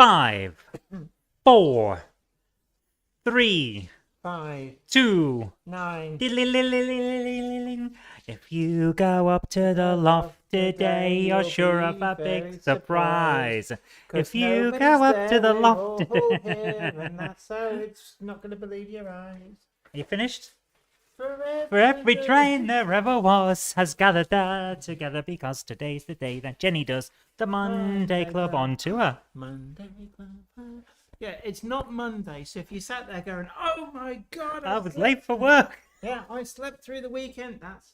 5, 4, 3, 5, 2. 9. If you go up to the loft today, you're sure of a big surprise. If you go up to the loft here, and that's how it's not going to believe your eyes. Are you finished? For every train there ever was has gathered there together because today's the day that Jenny does the Monday Club on tour. Monday Club. Yeah, it's not Monday, so if you sat there going, "Oh my God, I was late for work." Yeah, I slept through the weekend. That's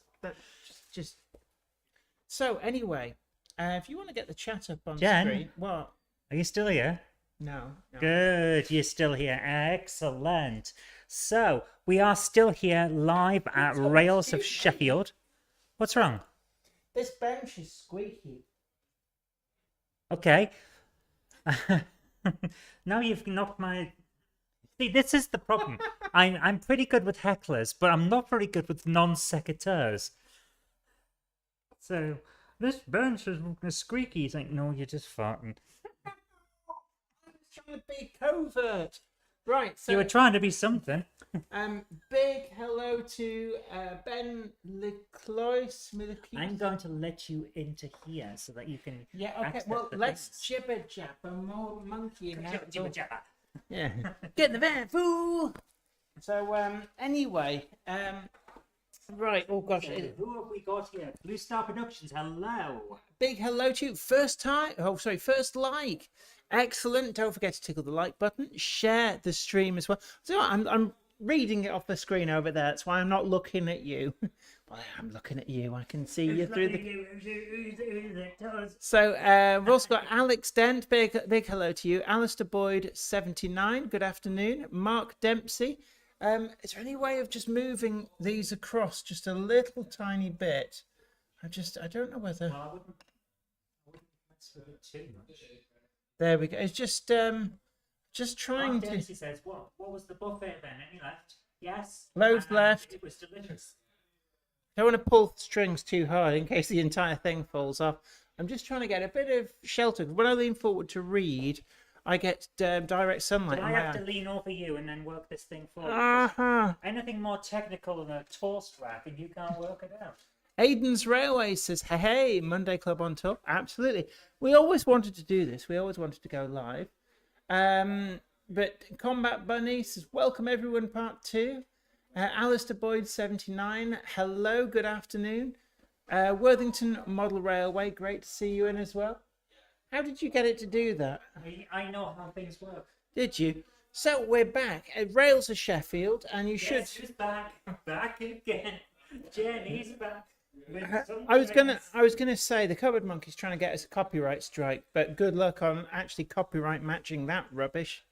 just. So anyway, if you want to get the chat up on screen, what? Are you still here? No. Good, you're still here. Excellent. So we are still here live at Rails of Sheffield. What's wrong? This bench is squeaky. Okay. Now you've knocked my... See, this is the problem. I'm pretty good with hecklers, but I'm not very good with non-secateurs. So, this bench is squeaky. He's like, no, you're just farting. I was trying to be covert. Right, so... You were trying to be something. Big hello to Ben Leclois. I'm going to let you into here so that you can... Yeah, okay, well, let's jibber-jabber more monkeying out. Jibber-jabber. Yeah. Get in the van, fool! So, anyway, right, oh gosh. Who have we got here? Blue Star Productions, hello. Big hello to you. First like. Excellent. Don't forget to tickle the like button. Share the stream as well. So I'm reading it off the screen over there. That's why I'm not looking at you. Well, I'm looking at you. I can see you through the... So we've also got Alex Dent. Big hello to you. Alistair Boyd 79. Good afternoon. Mark Dempsey. Is there any way of just moving these across just a little tiny bit? I don't know whether... Well, I wouldn't mess with it too much. There we go. It's just trying Mark to... Dempsey says, what was the buffet then? Any left? Yes. Loads left. It was delicious. Don't want to pull the strings too hard in case the entire thing falls off. I'm just trying to get a bit of shelter. When I lean forward to read, I get direct sunlight. Did I have to lean over you and then work this thing forward? Uh-huh. Anything more technical than a toast rack and you can't work it out. Aiden's Railway says, hey, Monday Club on top. Absolutely. We always wanted to do this. We always wanted to go live. But Combat Bunny says, welcome everyone, part 2. Alistair Boyd 79. Hello, good afternoon. Worthington Model Railway, great to see you in as well. How did you get it to do that? I know how things work. Did you? So we're back at Rails of Sheffield, and you should... She's back again. Jenny's back. I was gonna say the Cupboard Monkey's trying to get us a copyright strike, but good luck on actually copyright matching that rubbish.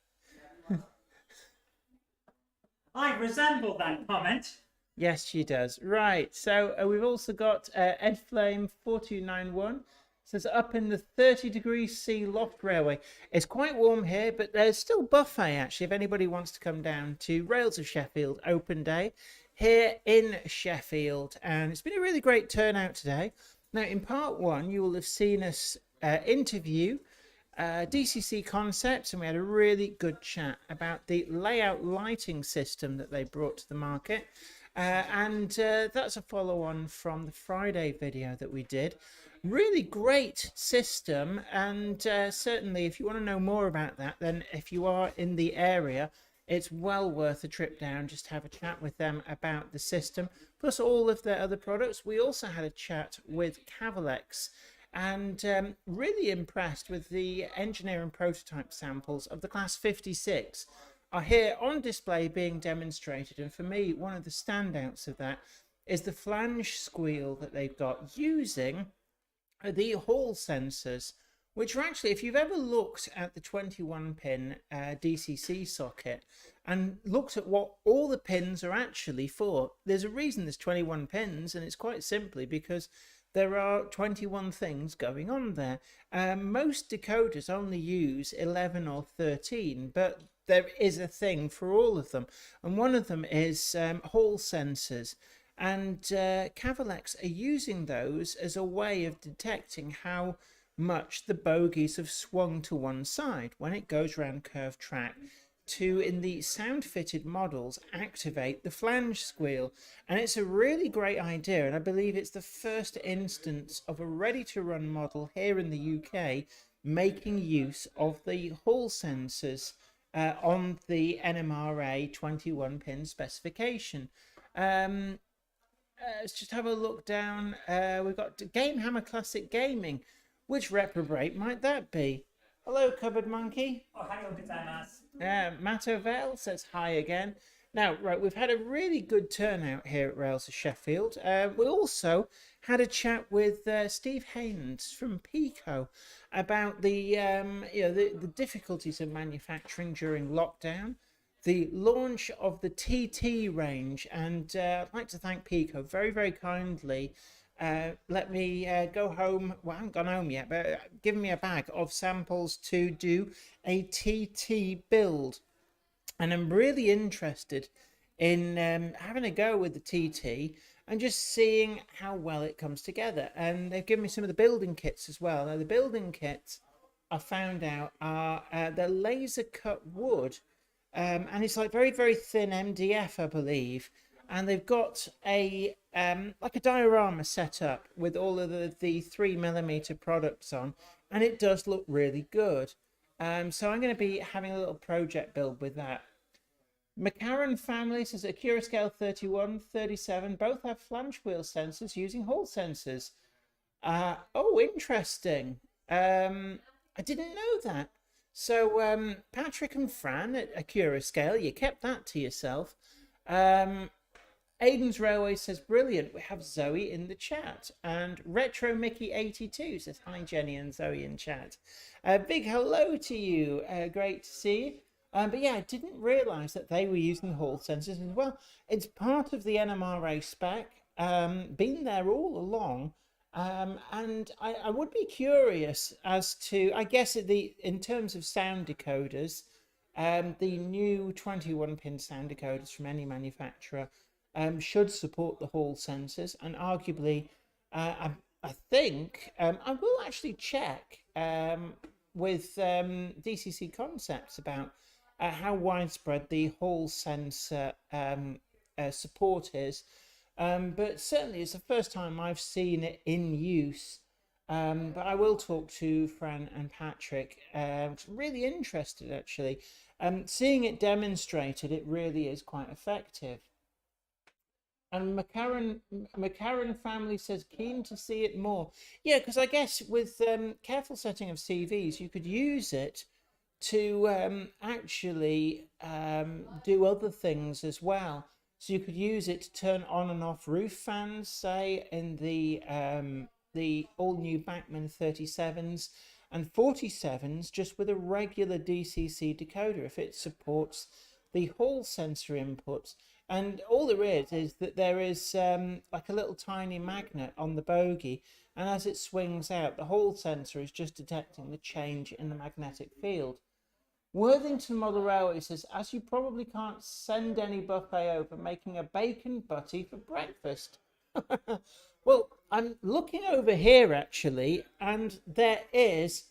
I resemble that comment. Yes, she does. Right. So we've also got Ed Flame 4291 says up in the 30°C loft railway. It's quite warm here, but there's still buffet actually. If anybody wants to come down to Rails of Sheffield open day here in Sheffield, and it's been a really great turnout today. Now, in part 1, you will have seen us interview DCC Concepts, and we had a really good chat about the layout lighting system that they brought to the market. And that's a follow-on from the Friday video that we did. Really great system, and certainly if you want to know more about that, then if you are in the area, it's well worth a trip down just to have a chat with them about the system, plus all of their other products. We also had a chat with Cavalex, and really impressed with the engineering prototype samples of the Class 56 are here on display being demonstrated. And for me, one of the standouts of that is the flange squeal that they've got using the hall sensors, which are actually, if you've ever looked at the 21-pin DCC socket and looked at what all the pins are actually for, there's a reason there's 21 pins, and it's quite simply because there are 21 things going on there. Most decoders only use 11 or 13, but there is a thing for all of them, and one of them is hall sensors. And Cavalex are using those as a way of detecting how much the bogies have swung to one side when it goes round curved track to, in the sound fitted models, activate the flange squeal. And it's a really great idea, and I believe it's the first instance of a ready to run model here in the UK making use of the hall sensors on the NMRA 21 pin specification. Let's just have a look down. We've got Game Hammer Classic Gaming. Which reprobate might that be? Hello, Cupboard Monkey. Oh, hi, gozaimasu. Matt Ovell says hi again. Now, right, we've had a really good turnout here at Rails of Sheffield. We also had a chat with Steve Haynes from Pico about the difficulties of manufacturing during lockdown, the launch of the TT range, and I'd like to thank Pico very, very kindly. Let me go home. Well, I haven't gone home yet, but given me a bag of samples to do a TT build. And I'm really interested in having a go with the TT and just seeing how well it comes together. And they've given me some of the building kits as well. Now, the building kits, I found out, are they're laser cut wood. And it's like very, very thin MDF, I believe. And they've got a like a diorama set up with all of the 3mm products on, and it does look really good. So I'm going to be having a little project build with that. McCarran family says Acura Scale 31, 37 both have flange wheel sensors using hall sensors. Oh, interesting. I didn't know that. So Patrick and Fran at Acura Scale, you kept that to yourself. Aiden's Railway says, brilliant, we have Zoe in the chat. And Retro Mickey 82 says, hi Jenny and Zoe in chat. Big hello to you, great to see you. But yeah, I didn't realise that they were using hall sensors as well. It's part of the NMRA spec, been there all along. And I would be curious as to, I guess in terms of sound decoders, the new 21-pin sound decoders from any manufacturer should support the hall sensors, and arguably I think I will actually check with DCC Concepts about how widespread the hall sensor support is, but certainly it's the first time I've seen it in use. But I will talk to Fran and Patrick. I'm really interested actually. Seeing it demonstrated, it really is quite effective. And McCarran family says, keen to see it more. Yeah, because I guess with careful setting of CVs, you could use it to actually do other things as well. So you could use it to turn on and off roof fans, say, in the all-new Bachmann 37s and 47s, just with a regular DCC decoder, if it supports the hall sensor inputs. And all there is that there is like a little tiny magnet on the bogie, and as it swings out, the hall sensor is just detecting the change in the magnetic field. Worthington Model Railway says, as you probably can't send any buffet over, making a bacon butty for breakfast. Well, I'm looking over here actually, and there is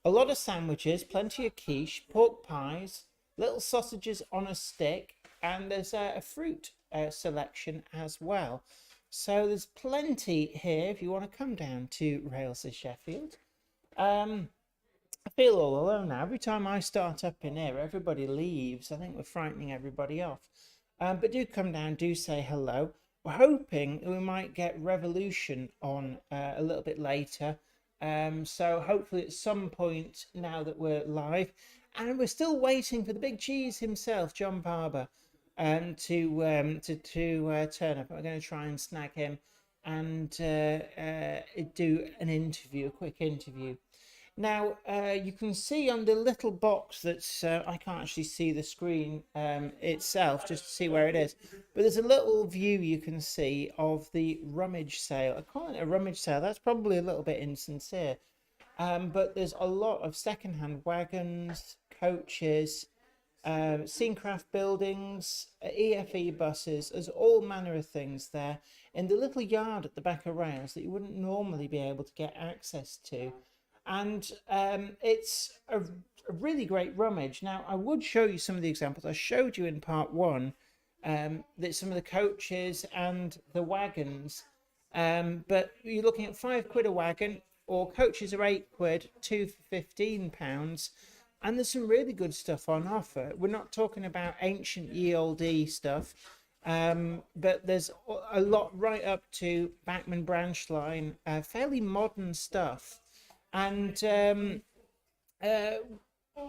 a lot of sandwiches, plenty of quiche, pork pies, little sausages on a stick, and there's a fruit selection as well. So there's plenty here if you want to come down to Rails of Sheffield. I feel all alone now. Every time I start up in here, everybody leaves. I think we're frightening everybody off. But do come down, do say hello. We're hoping we might get Revolution on a little bit later. So hopefully at some point now that we're live. And we're still waiting for the big cheese himself, John Barber, to turn up. I'm going to try and snag him and do an interview, a quick interview. Now, you can see on the little box that's, I can't actually see the screen itself, just to see where it is, but there's a little view you can see of the rummage sale. I call it a rummage sale, that's probably a little bit insincere, but there's a lot of second-hand wagons, coaches, Scenecraft buildings, EFE buses. There's all manner of things there in the little yard at the back of Rails that you wouldn't normally be able to get access to. and it's a really great rummage. Now, I would show you some of the examples. I showed you in part one that some of the coaches and the wagons, but you're looking at £5 a wagon, or coaches are £8, two for £15. And there's some really good stuff on offer. We're not talking about ancient ye olde stuff, but there's a lot right up to Bachman branch line, fairly modern stuff. And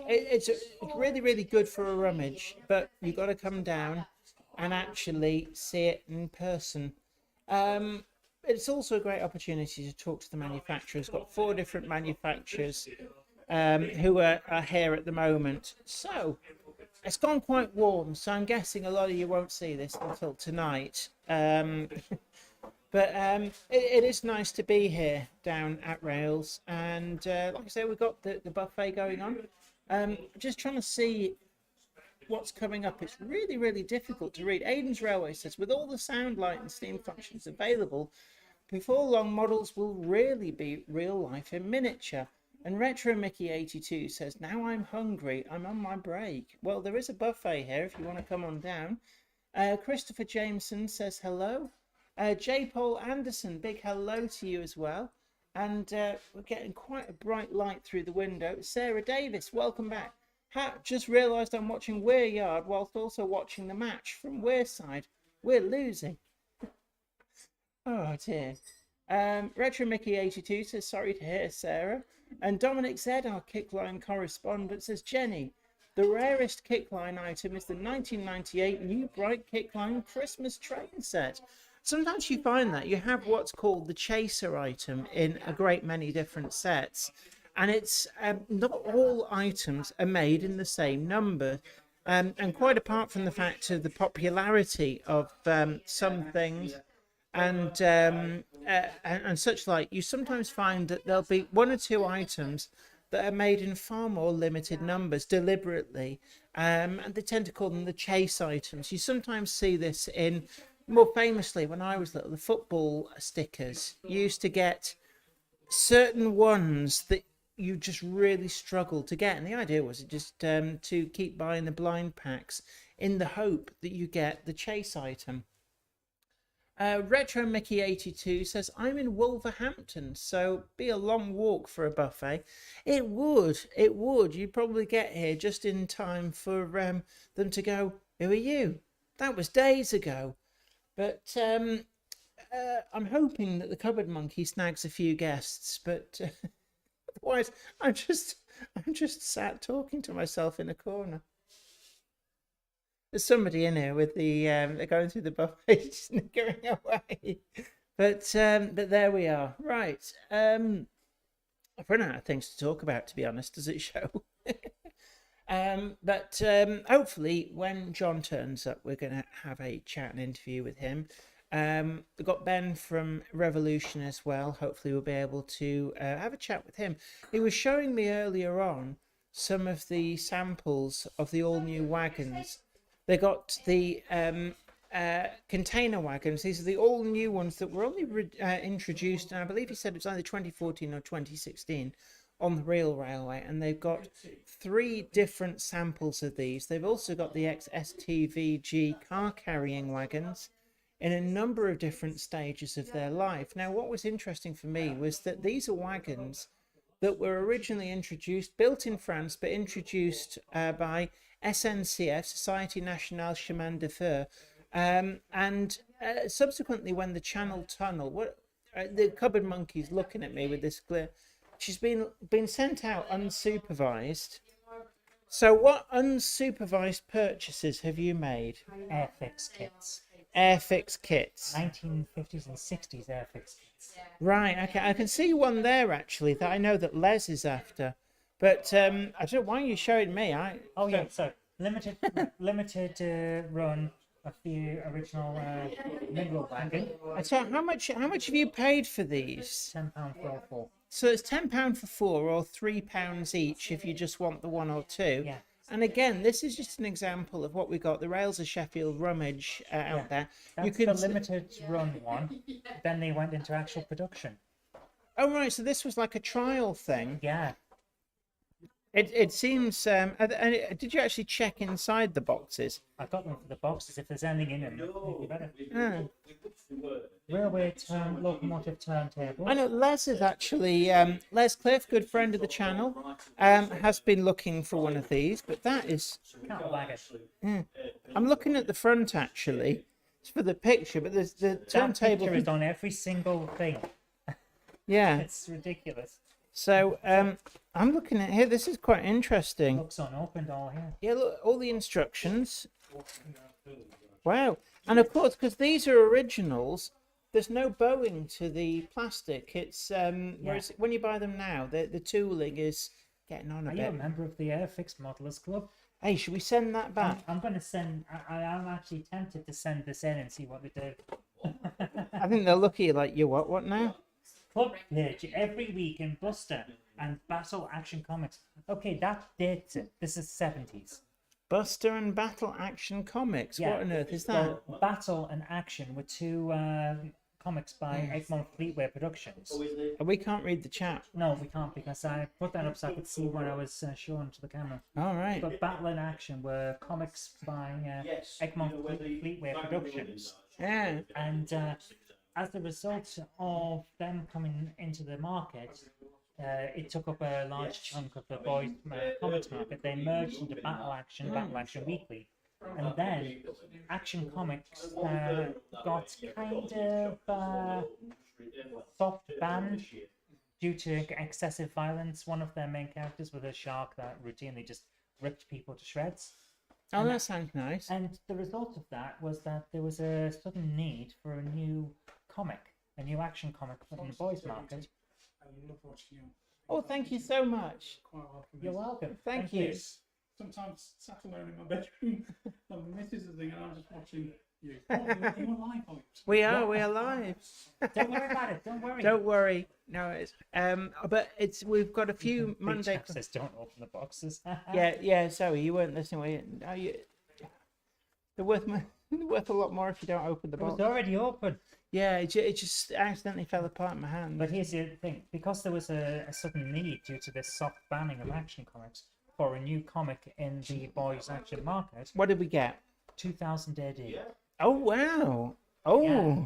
it's really, really good for a rummage, but you've got to come down and actually see it in person. It's also a great opportunity to talk to the manufacturers. Got 4 different manufacturers who are here at the moment. So it's gone quite warm, so I'm guessing a lot of you won't see this until tonight. But it is nice to be here down at Rails, and like I say, we've got the buffet going on. Just trying to see what's coming up. It's really, really difficult to read. Aiden's Railway says, with all the sound, light and steam functions available, before long models will really be real life in miniature. And Retro Mickey 82 says, now I'm hungry, I'm on my break. Well, there is a buffet here if you want to come on down. Christopher Jameson says hello. J. Paul Anderson, big hello to you as well. And we're getting quite a bright light through the window. Sarah Davis, welcome back. Just realised I'm watching Weir Yard whilst also watching the match from Weir side. We're losing. Oh dear. Retro Mickey 82 says, sorry to hear, Sarah. And Dominic Z, our Kickline correspondent, says, Jenny, the rarest Kickline item is the 1998 New Bright Kickline Christmas train set. Sometimes you find that you have what's called the chaser item in a great many different sets, and it's not all items are made in the same number, and quite apart from the fact of the popularity of some things and such like, you sometimes find that there'll be 1 or 2 items that are made in far more limited numbers deliberately, and they tend to call them the chase items. You sometimes see this in, more famously, when I was little, the football stickers. You used to get certain ones that you just really struggled to get, and the idea was just to keep buying the blind packs in the hope that you get the chase item. Retro Mickey 82 says, I'm in Wolverhampton, so be a long walk for a buffet. It would. You'd probably get here just in time for them to go, who are you? That was days ago. But I'm hoping that the Cupboard Monkey snags a few guests, but otherwise I'm just sat talking to myself in a corner. There's somebody in here with the they're going through the buffet, sniggering away. But there we are. Right. I've run out of things to talk about, to be honest. Does it show? But hopefully when John turns up, we're going to have a chat and interview with him. We've got Ben from Revolution as well. Hopefully we'll be able to have a chat with him. He was showing me earlier on some of the samples of the all-new wagons. They got the container wagons. These are the all-new ones that were only introduced, and I believe he said it was either 2014 or 2016, on the Real Railway, and they've got 3 different samples of these. They've also got the XSTVG car carrying wagons in a number of different stages of their life. Now, what was interesting for me was that these are wagons that were originally introduced, built in France, but introduced by SNCF, Société Nationale Chemin de Fer, and subsequently when the Channel Tunnel, the Cupboard Monkey's looking at me with this glare, she's been sent out unsupervised. So what unsupervised purchases have you made? Airfix kits. Airfix kits. 1950s and 60s Airfix kits. Right, okay. I can see one there, actually, that I know that Les is after. But I don't know why you're showing me. So limited run of the original mineral wagon. So how much have you paid for these? £10 for all 4. So it's £10 for 4, or £3 each if you just want the 1 or 2. Yeah. And again, this is just an example of what we got. The Rails of Sheffield rummage out there. That's the limited run one. Then they went into actual production. Oh, right. So this was like a trial thing. Yeah. It seems. Did you actually check inside the boxes? I got them for the boxes. If there's anything in them, it'd be better. Ah. Railway locomotive turntable. I know Les is actually Les Cliff, good friend of the channel, has been looking for one of these. But that is. Cattle wagon. I'm looking at the front actually. It's for the picture, but there's the That turntable. picture is on every single thing. Yeah. It's ridiculous. So I'm looking at here. This is quite interesting. Looks unopened all here. Yeah, look, all the instructions. Wow. And of course, because these are originals, there's no bowing to the plastic. It's whereas when you buy them now, the tooling is getting on a Are bit. you a member of the Airfix Modelers Club? Hey, should we send that back? I'm going to send. I'm actually tempted to send this in and see what they do. I think they'll look at you like, you what now? Club page every week in Buster and Battle Action Comics. Okay, that dates it. This is 70s. Buster and Battle Action Comics. Yeah. What on earth is that? Well, Battle and Action were two comics by Egmont Fleetway Productions. And we can't read the chat. No, we can't because I put that up so I could see what I was showing to the camera. All right. But Battle and Action were comics by Egmont Fleetway Productions. Yeah. And as a result of them coming into the market, it took up a large chunk of the boys' comics market. They merged into Battle Action Weekly. And then Action Comics got kind of soft banned due to excessive violence. One of their main characters was a shark that routinely just ripped people to shreds. Oh, that sounds nice. And the result of that was that there was a sudden need for a new comic, a new action comic in the boys' market. Oh, thank you so much. You're welcome. Thank you. Sometimes sat alone in my bedroom, and the missus is thinking, I'm just watching you. Oh, you're live on it. We are live. Don't worry about it. Don't worry. Don't worry. No, it's but we've got a few Big Monday. chap says don't open the boxes. Yeah. Zoe, you weren't listening. Were you? No, they're worth a lot more if you don't open the It was box. already open. Yeah, it just accidentally fell apart in my hand. But here's the other thing: because there was a sudden need due to this soft banning of action comics for a new comic in the boys' action market, What did we get? 2000 AD. Oh wow! Oh, Yeah.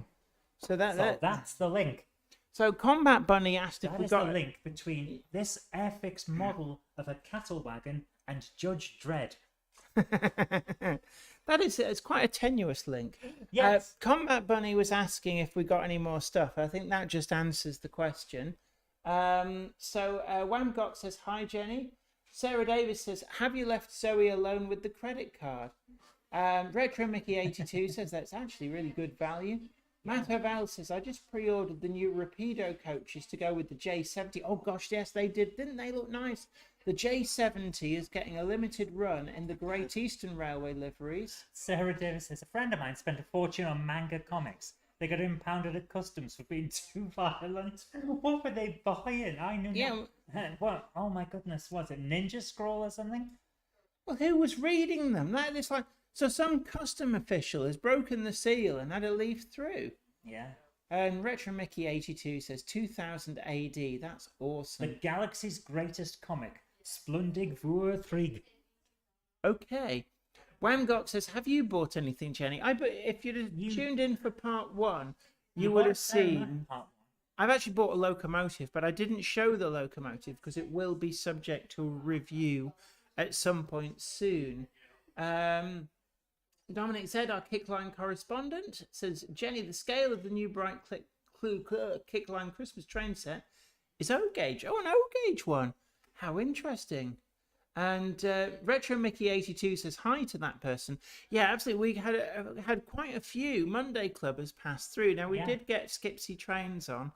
so That's the link. So Combat Bunny asked if That we is the got. link between this Airfix model of a cattle wagon and Judge Dredd. It's quite a tenuous link. Yes. Combat Bunny was asking if we got any more stuff. I think that just answers the question. Wamgok says, hi, Jenny. Sarah Davis says, have you left Zoe alone with the credit card? Retro Mickey 82 says, that's actually really good value. Matt Oval says, I just pre-ordered the new Rapido coaches to go with the J70. Oh, gosh, yes, they did. Didn't they look nice? The J70 is getting a limited run in the Great Eastern Railway liveries. Sarah Davis says, a friend of mine spent a fortune on manga comics. They got impounded at customs for being too violent. What were they buying? I knew not. What? Oh my goodness, was it Ninja Scroll or something? Well, who was reading them? That is like, so some custom official has broken the seal and had a leaf through. Yeah. And Retro Mickey 82 says 2000 AD. That's awesome. The galaxy's greatest comic, Splundig Vur Thrig. Okay. Wamgok says, have you bought anything, Jenny? If you'd have tuned in for part one, you would have seen. I've actually bought a locomotive, but I didn't show the locomotive because it will be subject to review at some point soon. Dominic said, our Kickline correspondent, says, Jenny, the scale of the new Bright Kickline Christmas train set is O-gauge. Oh, an O-gauge one. How interesting. And Retro Mickey 82 says hi to that person. Yeah, absolutely. We had quite a few Monday clubbers pass through. Now, we did get Skipsy Trains on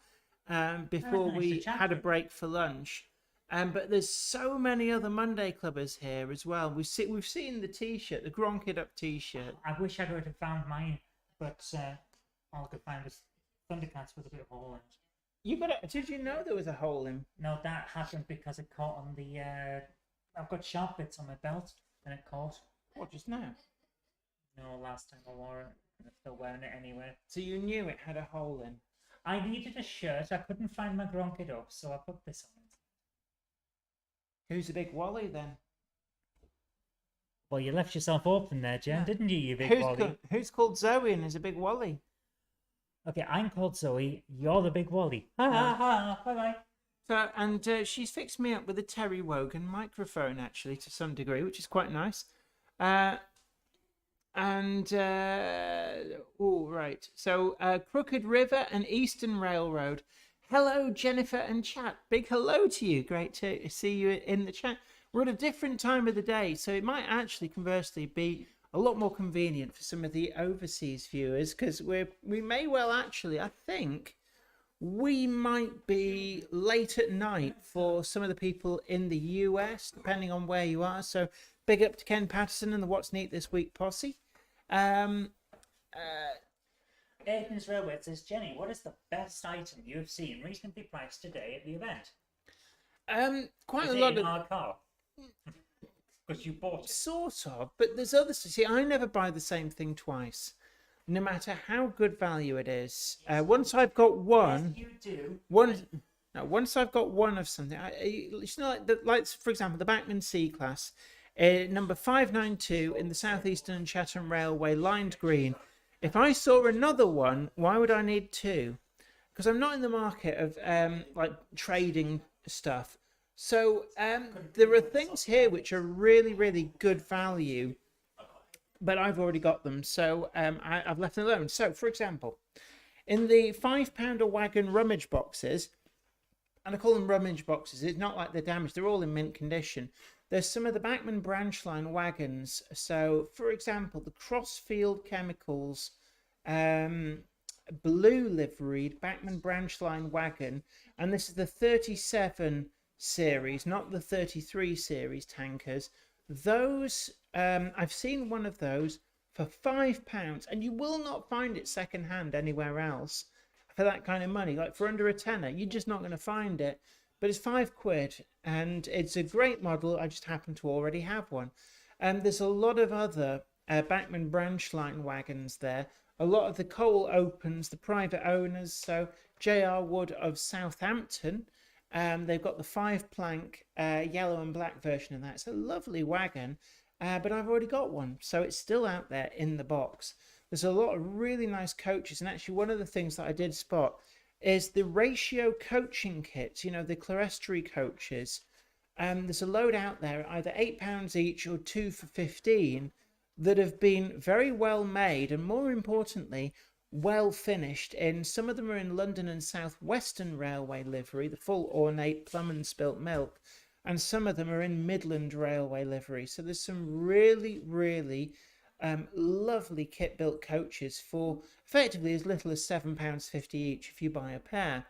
before we had a break for lunch. But there's so many other Monday clubbers here as well. We've seen the T-shirt, the Gronked Up T-shirt. I wish I would have found mine, but all I could find was Thundercats with a bit of hole in it. Did you know there was a hole in? No, that happened because it caught on the... I've got sharp bits on my belt, and it caught. What, just now? No, last time I wore it, and I'm still wearing it anyway. So you knew it had a hole in? I needed a shirt. I couldn't find my Gronk it up, so I put this on it. Who's the big Wally then? Well, you left yourself open there, Jen, Yeah. didn't you, you big Wally? Who's called Zoe and is a big Wally? Okay, I'm called Zoe. You're the big Wally. Ha ha ha! Bye bye. So, and she's fixed me up with a Terry Wogan microphone, actually, to some degree, which is quite nice. Oh, right. So, Crooked River and Eastern Railroad. Hello, Jennifer and chat. Big hello to you. Great to see you in the chat. We're at a different time of the day, so it might actually, conversely, be a lot more convenient for some of the overseas viewers, because we may well actually, I think, we might be late at night for some of the people in the US, depending on where you are. So big up to Ken Patterson and the What's Neat This Week posse. Aiden's Railway says, Jenny, what is the best item you have seen reasonably priced today at the event? Quite Is a it lot in of... our car? Because you bought it. Sort of, but there's others. See, I never buy the same thing twice, no matter how good value it is. Once I've got one, Yes, you do. once I've got one of something, it's not like for example, the Bachmann C class, number 592 in the Southeastern Chatham Railway, lined green. If I saw another one, why would I need two? Because I'm not in the market of like trading stuff. So there are things here which are really, really good value, but I've already got them, so I've left them alone. So, for example, in the £5 wagon rummage boxes, and I call them rummage boxes, it's not like they're damaged, they're all in mint condition. There's some of the Bachmann branch line wagons. So, for example, the Crossfield Chemicals blue liveried Bachmann branch line wagon, and this is the 37 series, not the 33 series tankers. Those I've seen one of those for £5, and you will not find it second hand anywhere else for that kind of money. Like for under a tenner, you're just not going to find it. But it's £5, and it's a great model. I just happen to already have one. And there's a lot of other Bachmann branch line wagons there. A lot of the coal opens, the private owners. So J.R. Wood of Southampton. They've got the 5-plank yellow and black version of that. It's a lovely wagon, but I've already got one, so it's still out there in the box. There's a lot of really nice coaches, and actually one of the things that I did spot is the ratio coaching kits, you know, the clerestory coaches. There's a load out there, either £8 each or 2 for 15, that have been very well made, and more importantly, well finished. In some of them are in London and South Western Railway livery, the full ornate plum and spilt milk, and some of them are in Midland Railway livery. So there's some really, really lovely kit built coaches for effectively as little as £7.50 each if you buy a pair.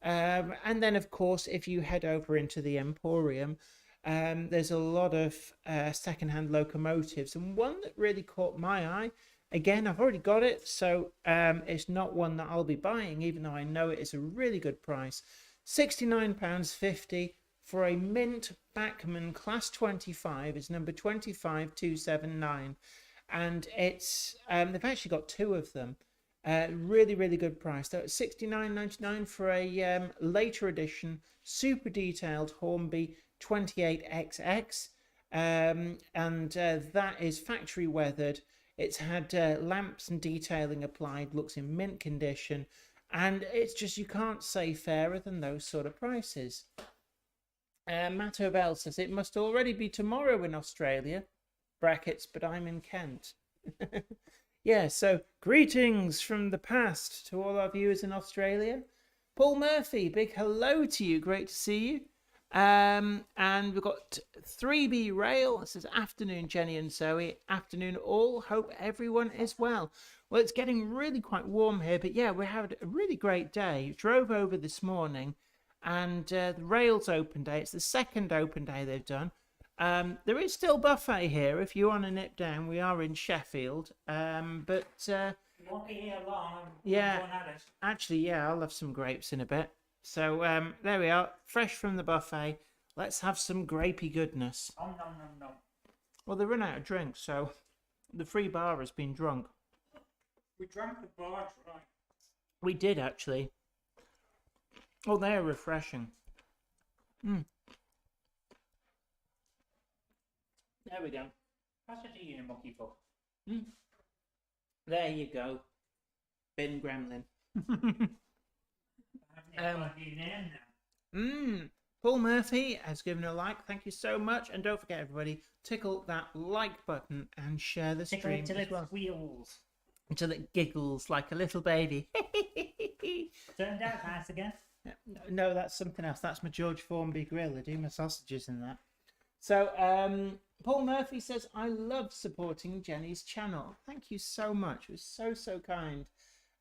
And then of course, if you head over into the Emporium, there's a lot of second-hand locomotives, and one that really caught my eye. Again, I've already got it, so it's not one that I'll be buying, even though I know it is a really good price. £69.50 for a mint Bachmann Class 25. It's number 25279. And it's they've actually got two of them. Really, really good price. So it's £69.99 for a later edition, super detailed Hornby 28XX. And that is factory weathered. It's had lamps and detailing applied, looks in mint condition, and it's just, you can't say fairer than those sort of prices. Matt Obel says, it must already be tomorrow in Australia, brackets, but I'm in Kent. Yeah, so greetings from the past to all our viewers in Australia. Paul Murphy, big hello to you, great to see you. And we've got 3B Rail. It says, afternoon, Jenny and Zoe. Afternoon, all. Hope everyone is well. Well, it's getting really quite warm here, but yeah, we had a really great day. Drove over this morning, and the Rails open day. It's the second open day they've done. There is still buffet here if you want to nip down. We are in Sheffield, but You won't be here long. yeah, Going at it. actually, yeah, I'll have some grapes in a bit. So there we are, fresh from the buffet. Let's have some grapey goodness. Nom, nom, nom, nom. Well, they run out of drinks, so the free bar has been drunk. We drank the barge, right? We did, actually. Oh, they're refreshing. Mm. There we go. Pass it to you, monkey fuck. Mm. There you go. Bin Gremlin. Paul Murphy has given a like. Thank you so much. And don't forget, everybody, tickle that like button and share the Tickle stream it till as it well. squeals. Until it giggles like a little baby. Turned out nice again. No, that's something else. That's my George Formby grill. I do my sausages in that. So, Paul Murphy says, I love supporting Jenny's channel. Thank you so much. It was so, so kind.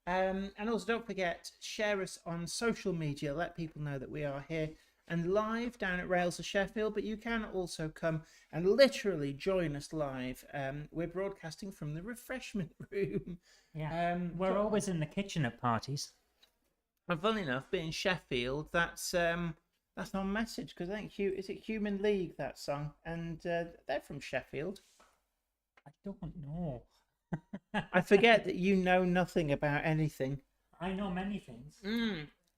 And also, don't forget, share us on social media. Let people know that we are here and live down at Rails of Sheffield. But you can also come and literally join us live. We're broadcasting from the refreshment room. Yeah. We're always in the kitchen at parties. And funnily enough, being Sheffield, that's on message, because I think is it Human League, that song, and they're from Sheffield. I don't know. I forget that you know nothing about anything. I know many things.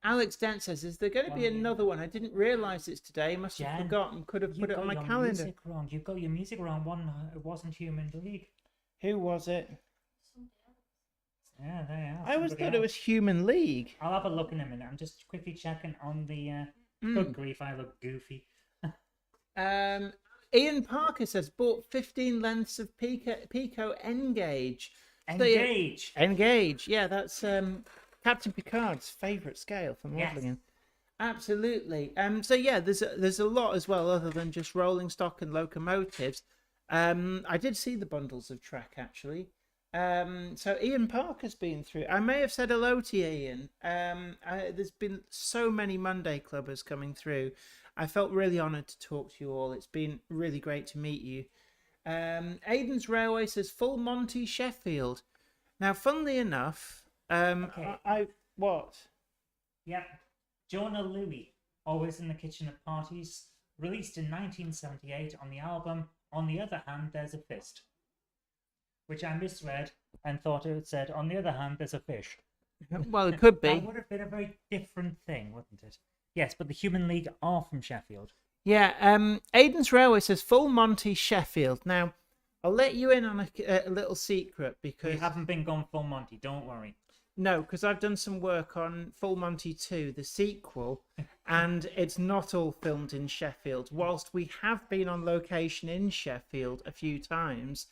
Alex Dent says, "Is there going to be another one? I didn't realise it's today. Must have Jen, forgotten. Could have put it on my your calendar." Music wrong. You've got your music wrong. One, it wasn't Human League. Who was it? Yeah, they are. I always thought it was Human League. I'll have a look in a minute. I'm just quickly checking on the. Good grief, I look goofy. Ian Parker says, bought 15 lengths of Pico Engage. Engage. Engage. Yeah, that's Captain Picard's favourite scale for modelling. Yes. Absolutely. So yeah, there's a lot as well other than just rolling stock and locomotives. I did see the bundles of track actually. So Ian Parker's been through. I may have said hello to you, Ian. There's been so many Monday Clubbers coming through. I felt really honoured to talk to you all. It's been really great to meet you. Aiden's Railway says Full Monty Sheffield. Now, funnily enough, okay. What? Yep. Jonah Louie, always in the kitchen at parties, released in 1978 on the album On the Other Hand, There's a Fist, which I misread and thought it said, on the other hand, there's a fish. Well, it could be. That would have been a very different thing, wouldn't it? Yes, but the Human League are from Sheffield. Yeah, Aiden's Railway says Full Monty Sheffield. Now, I'll let you in on a little secret because... We haven't been gone Full Monty, don't worry. No, because I've done some work on Full Monty 2, the sequel, and it's not all filmed in Sheffield. Whilst we have been on location in Sheffield a few times...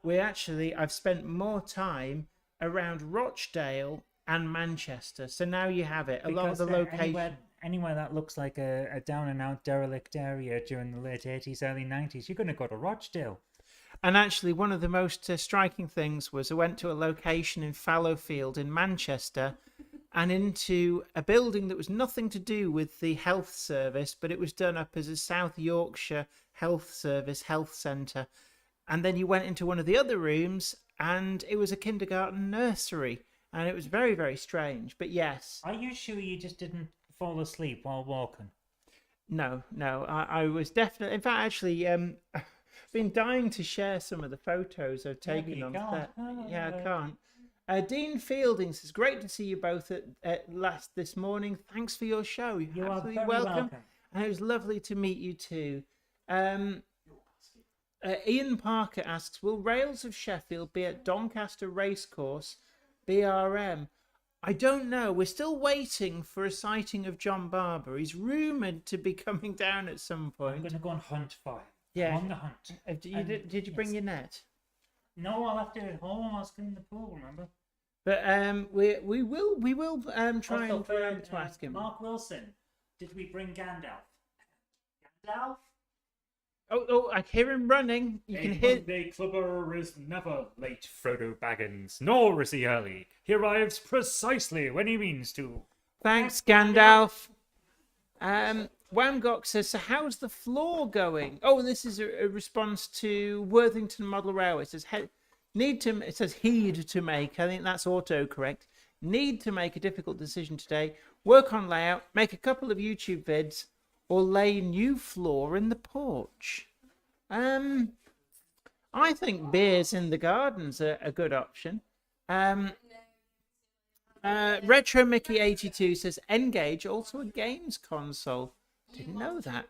I've spent more time around Rochdale and Manchester. So now you have it. A lot of the location. Anywhere that looks like a down and out derelict area during the late 80s, early 90s, you're going to go to Rochdale. And actually, one of the most striking things was I went to a location in Fallowfield in Manchester and into a building that was nothing to do with the health service, but it was done up as a South Yorkshire Health Service health centre. And then you went into one of the other rooms and it was a kindergarten nursery. And it was very, very strange. But yes. Are you sure you just didn't fall asleep while walking? No. I was definitely... In fact, actually, I've been dying to share some of the photos I've taken on set. Yeah, I can't. Dean Fielding says, great to see you both at last this morning. Thanks for your show. You're absolutely very welcome. And it was lovely to meet you too. Ian Parker asks, will Rails of Sheffield be at Doncaster Racecourse, BRM? I don't know. We're still waiting for a sighting of John Barber. He's rumoured to be coming down at some point. I'm going to go and hunt for him. Yeah. I'm on the hunt. Did you bring your net? No, I'll have to at home. I was in the pool, remember? But we will try also, and remember to ask him. Mark Wilson, did we bring Gandalf? Gandalf? Oh, I hear him running. You can hear... Monday Clubber is never late, Frodo Baggins, nor is he early. He arrives precisely when he means to. Thanks, Gandalf. Wamgok says, so how's the floor going? Oh, this is a response to Worthington Model Railway. It says, it says heed to make. I think that's autocorrect. Need to make a difficult decision today. Work on layout. Make a couple of YouTube vids. Or lay new floor in the porch. I think beers in the garden's a good option. Retro Mickey 82 says Engage also a games console. Didn't know that.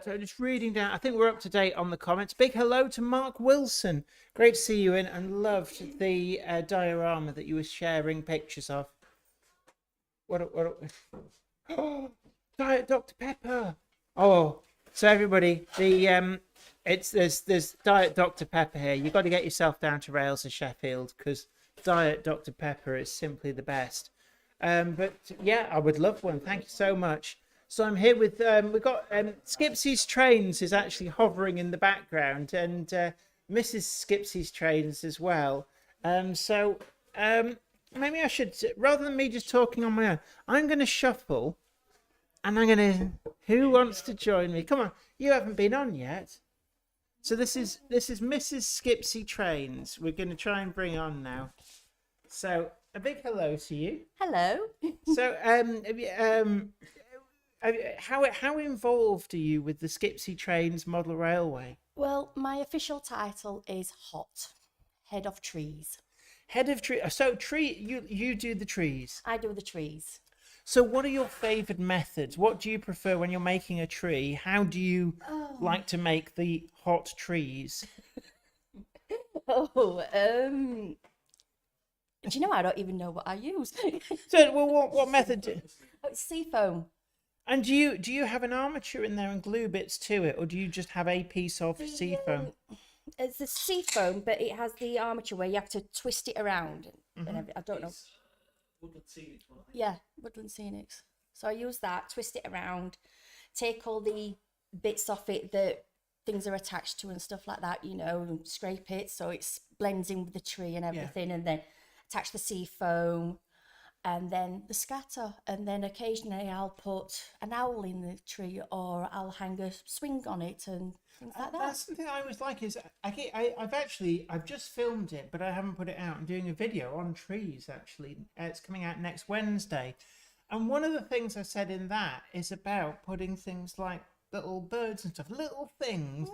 So just reading down, I think we're up to date on the comments. Big hello to Mark Wilson. Great to see you in, and loved the diorama that you were sharing pictures of. Oh, Diet Dr. Pepper. Oh, so everybody, there's Diet Dr. Pepper here. You've got to get yourself down to Rails of Sheffield, because Diet Dr. Pepper is simply the best. But yeah, I would love one. Thank you so much. So I'm here with we've got Skipsy's Trains is actually hovering in the background, and Mrs. Skipsy's Trains as well. So maybe I should, rather than me just talking on my own, I'm going to shuffle, and I'm going to. Who wants to join me? Come on, you haven't been on yet. So this is Mrs. Skipsy Trains. We're going to try and bring on now. So a big hello to you. Hello. So how involved are you with the Skipsy Trains model railway? Well, my official title is Hot, Head of Trees. Head of tree. So you do the trees. I do the trees. So what are your favoured methods? What do you prefer when you're making a tree? How do you like to make the hot trees? Do you know, I don't even know what I use. So well, what method? Oh, it's seafoam. And do you have an armature in there and glue bits to it, or do you just have a piece of seafoam? It's the seafoam, but it has the armature where you have to twist it around. And I don't know. Woodland Scenics one, I think. Yeah, Woodland Scenics. So I use that, twist it around, take all the bits off it that things are attached to and stuff like that, you know, and scrape it so it blends in with the tree and everything, and then attach the seafoam and then the scatter, and then occasionally I'll put an owl in the tree, or I'll hang a swing on it and things like that. That's something I always like. Is I've just filmed it, but I haven't put it out. I'm doing a video on trees actually. It's coming out next Wednesday, and one of the things I said in that is about putting things like little birds and stuff, little things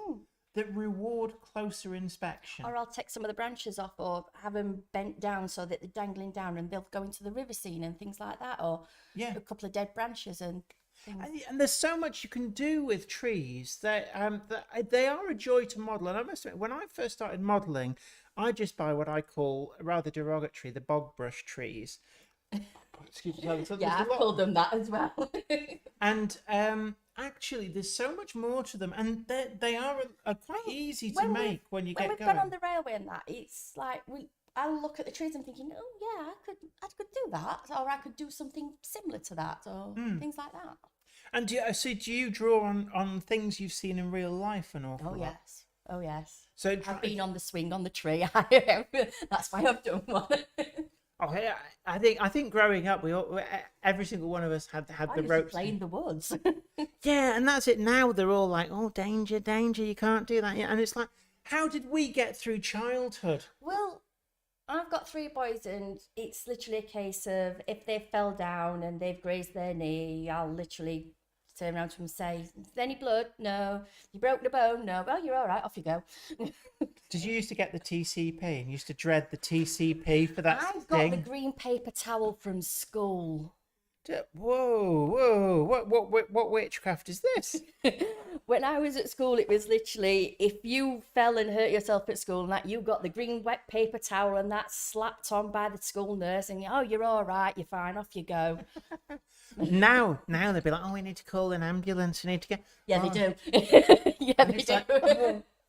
that reward closer inspection. Or I'll take some of the branches off, or have them bent down so that they're dangling down and they'll go into the river scene and things like that, or a couple of dead branches and things. And there's so much you can do with trees that they are a joy to model. And I must admit, when I first started modelling, I just buy what I call, rather derogatory, the bog brush trees. Excuse me. Yeah, I called them that as well. And actually, there's so much more to them, and they are quite easy to make when you get going. When we've gone on the railway and that, it's like I'll look at the trees and thinking, oh yeah, I could do that, or I could do something similar to that, or things like that. And do you draw on things you've seen in real life an awful lot? Yes. Oh yes. So I've been on the swing on the tree. That's why I've done one. Oh, yeah, I think growing up, every single one of us had the ropes. Play in the woods. Yeah, and that's it. Now they're all like, "Oh, danger, danger! You can't do that." Yeah, and it's like, how did we get through childhood? Well, I've got 3 boys, and it's literally a case of if they fell down and they've grazed their knee, I'll literally turn around to them and say, "Is there any blood? No. You broke the bone? No. Well, you're all right. Off you go." Did you used to get the TCP and used to dread the TCP for that I've thing? got the green paper towel from school. Whoa! What witchcraft is this? When I was at school, it was literally, if you fell and hurt yourself at school and that, you got the green wet paper towel and that's slapped on by the school nurse, and you're all right, you're fine, off you go. Now they'd be like, "Oh, we need to call an ambulance. We need to get." Yeah, they do. Yeah, they do. Like,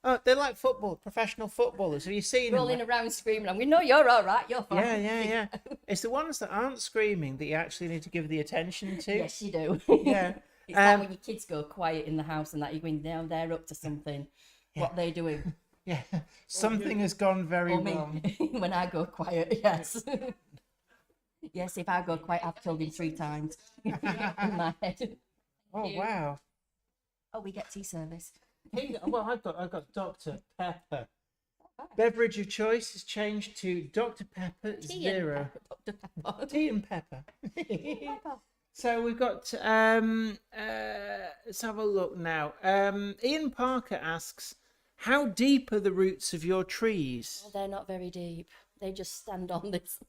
oh, they're like professional footballers. Have you seen them? Rolling around screaming, we know you're all right, you're fine. Yeah. It's the ones that aren't screaming that you actually need to give the attention to. Yes, you do. Yeah. It's like when your kids go quiet in the house and that you're going down there up to something. What they doing? Yeah. Something has gone very Or me, wrong. when I go quiet, yes. Yes, if I go quiet, I've killed him 3 times in my head. Oh, wow. Oh, we get tea service. Well, I've got Dr. Pepper. Beverage of choice has changed to Dr. Pepper Tea Zero. and pepper, Dr. Pepper. Tea and pepper. Pepper. So we've got let's have a look now. Ian Parker asks, how deep are the roots of your trees? Well, they're not very deep. They just stand on this.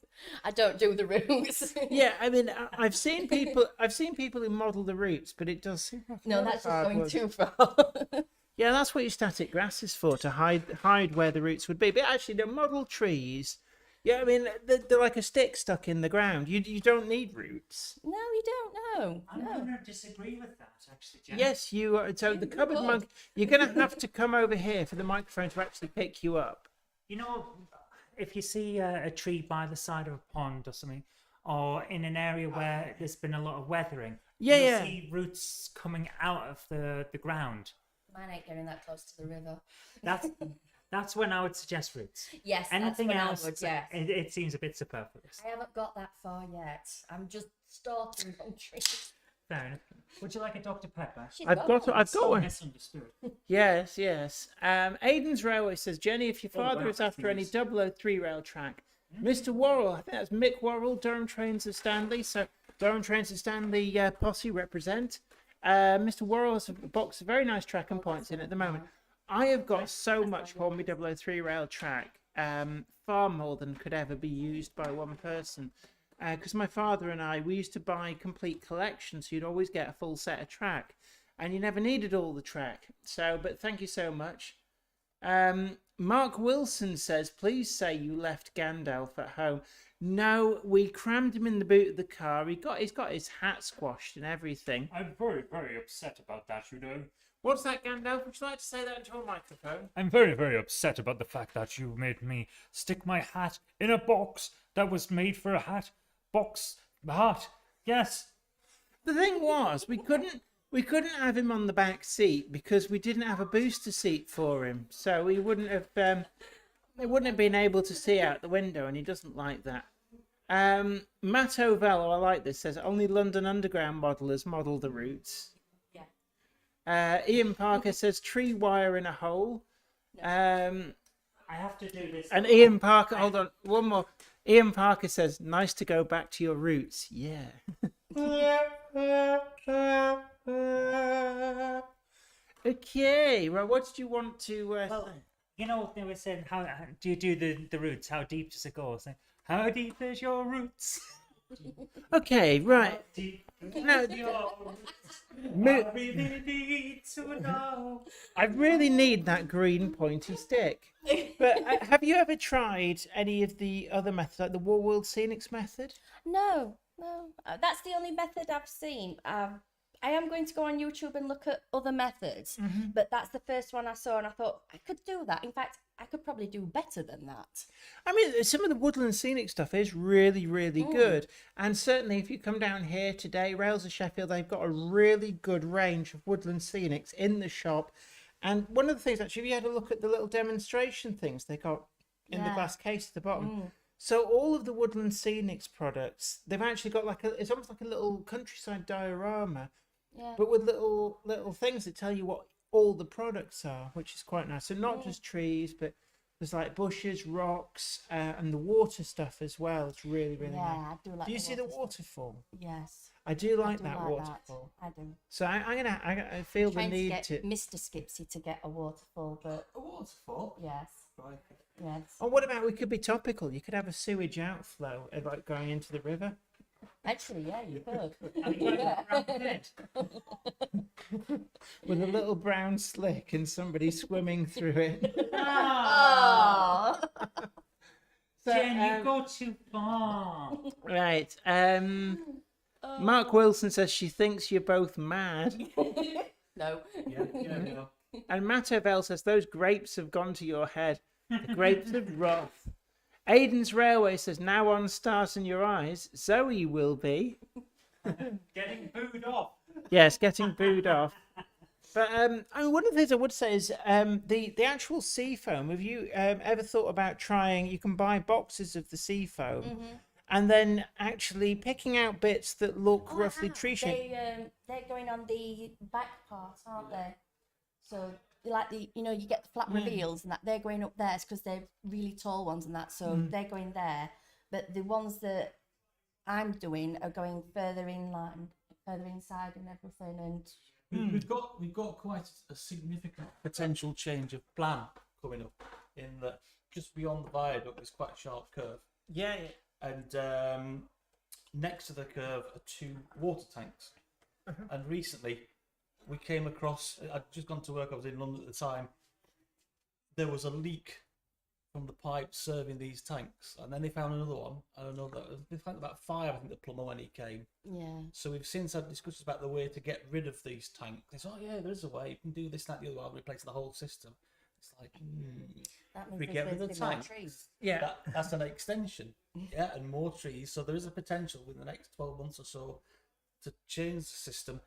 I don't do the routes. Yeah, I mean, I've seen people who model the routes, but it does seem like No, a that's just hard going work. too far. Yeah, that's what your static grass is for, to hide where the roots would be. But actually, the model trees, yeah, I mean, they're like a stick stuck in the ground. You don't need roots. No, you don't know. I'm No. going to disagree with that, actually, Jen. Yes, you are. So the cupboard good. monk, you're going to have to come over here for the microphone to actually pick you up. You know, if you see a tree by the side of a pond or something, or in an area where there's been a lot of weathering, Yeah, you'll yeah. see roots coming out of the ground. Mine ain't getting that close to the river. That's when I would suggest roots. Yes, Anything that's when else, I would, yes. it seems a bit superfluous. I haven't got that far yet. I'm just starting on trees. Fair enough. Would you like a Dr. Pepper? She's I've got So one. misunderstood. Yes, yes. Aiden's Railway says, Jenny, if your Oh, father wow, is after any nice. 003 rail track, Mr. Worrell, I think that's Mick Worrell, Durham Trains of Stanley. So Durham Trains of Stanley posse represent. Mr. Worrell has a box of very nice track and points in at the moment. I have got so much for me 003 rail track, far more than could ever be used by one person. Because my father and I, we used to buy complete collections, so you'd always get a full set of track, and you never needed all the track. So, but thank you so much. Mark Wilson says, please say you left Gandalf at home. No, we crammed him in the boot of the car. He's got his hat squashed and everything. I'm very, very upset about that, you know. What's that, Gandalf? Would you like to say that into a microphone? I'm very, very upset about the fact that you made me stick my hat in a box that was made for a hat. Hat. Yes. The thing was, we couldn't have him on the back seat because we didn't have a booster seat for him, so he wouldn't have been able to see out the window, and he doesn't like that. Matt Ovello, I like this, says only London Underground modelers model the routes. Yeah. Ian Parker says tree wire in a hole. I have to do this. And Ian Parker, hold on, one more. Ian Parker says, nice to go back to your roots. Yeah. Okay, right, what did you want to Well, say? you know, they were saying, how do you do the roots? How deep does it go? Saying, how deep is your roots? Okay, right. Deep No, is your roots? Mo- I really need to know. I really need that green pointy stick. But have you ever tried any of the other methods, like the War World Scenics method? No. That's the only method I've seen. I am going to go on YouTube and look at other methods, but that's the first one I saw, and I thought I could do that. In fact, I could probably do better than that. I mean, some of the woodland scenic stuff is really, really good. And certainly if you come down here today, Rails of Sheffield, they've got a really good range of woodland scenics in the shop. And one of the things, actually, if you had a look at the little demonstration things they got in the Yeah. glass case at the bottom. So all of the woodland scenics products, they've actually got it's almost like a little countryside diorama, Yeah. but with little things that tell you what all the products are, which is quite nice. So not just trees, but there's like bushes, rocks, and the water stuff as well. It's really, really Yeah, nice. I do like Do you the see the water waterfall? Yes. I do I like do that like waterfall. that. I do. So I feel the Trying to need get to. Mr. Skipsy to get a waterfall, but A waterfall? yes. Right. Yes. Oh, what about we could be topical? You could have a sewage outflow, like going into the river. Actually, yeah, you could. With a little brown slick and somebody swimming through it. Oh. So, Jen, you go too far. right. Mark Wilson says she thinks you're both mad. No. Yeah. And Matt Ovell says those grapes have gone to your head. The grapes of wrath. Aiden's Railway says now on Stars in Your Eyes, Zoe will be. Getting booed off. Yes, getting booed off. But I mean, one of the things I would say is the actual sea foam. Have you ever thought about trying? You can buy boxes of the sea foam, and then actually picking out bits that look Oh, roughly I have. tree shaped. They're going on the back part, aren't they? So like you get the flat reveals and that they're going up there because they're really tall ones and that. So they're going there, but the ones that I'm doing are going further inland, further inside and everything. And We've got quite a significant potential change of plan coming up in that just beyond the viaduct there's quite a sharp curve, Yeah. and next to the curve are 2 water tanks. And recently we came across, I'd just gone to work, I was in London at the time, there was a leak from the pipe serving these tanks, and then they found another one, and another. They found about 5, I think, the plumber when he came. Yeah. So we've since had discussions about the way to get rid of these tanks. They said, oh yeah, there is a way, you can do this, that, the other, while replacing the whole system. It's like, That we means get there's rid of the been more tanks. trees. Yeah. That's an extension, yeah, and more trees. So there is a potential within the next 12 months or so to change the system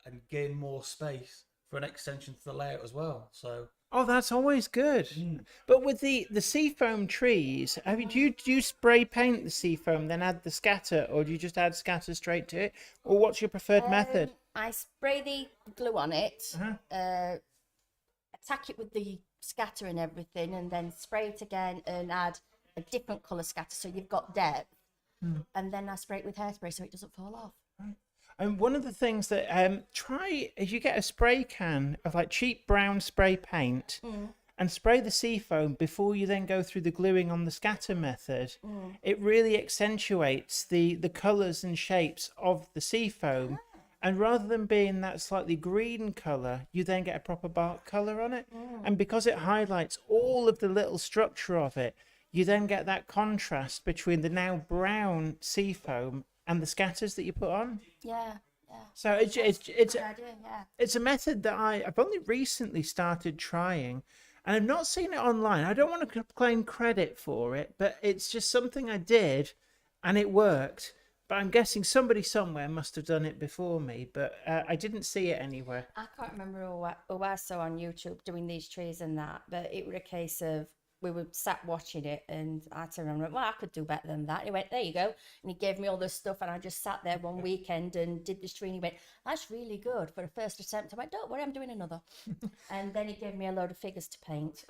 and gain more space for an extension to the layout as well. So. Oh, that's always good. But with the seafoam trees, do you spray paint the seafoam, then add the scatter, or do you just add scatter straight to it? Or what's your preferred method? I spray the glue on it, attack it with the scatter and everything, and then spray it again and add a different colour scatter so you've got depth. And then I spray it with hairspray so it doesn't fall off. And one of the things that try is you get a spray can of like cheap brown spray paint and spray the seafoam before you then go through the gluing on the scatter method. It really accentuates the colours and shapes of the seafoam. And rather than being that slightly green colour, you then get a proper bark colour on it. And because it highlights all of the little structure of it, you then get that contrast between the now brown seafoam and the scatters that you put on. Yeah. So it's Good idea, yeah. it's a method that I've only recently started trying, and I've not seen it online. I don't want to claim credit for it, but it's just something I did, and it worked. But I'm guessing somebody somewhere must have done it before me, but I didn't see it anywhere. I can't remember who I saw on YouTube doing these trees and that, but it was a case of we were sat watching it, and I turned around and went, well, I could do better than that. He went, there you go. And he gave me all this stuff, and I just sat there one weekend and did this tree, and he went, that's really good for a first attempt. I went, don't worry, I'm doing another. And then he gave me a load of figures to paint.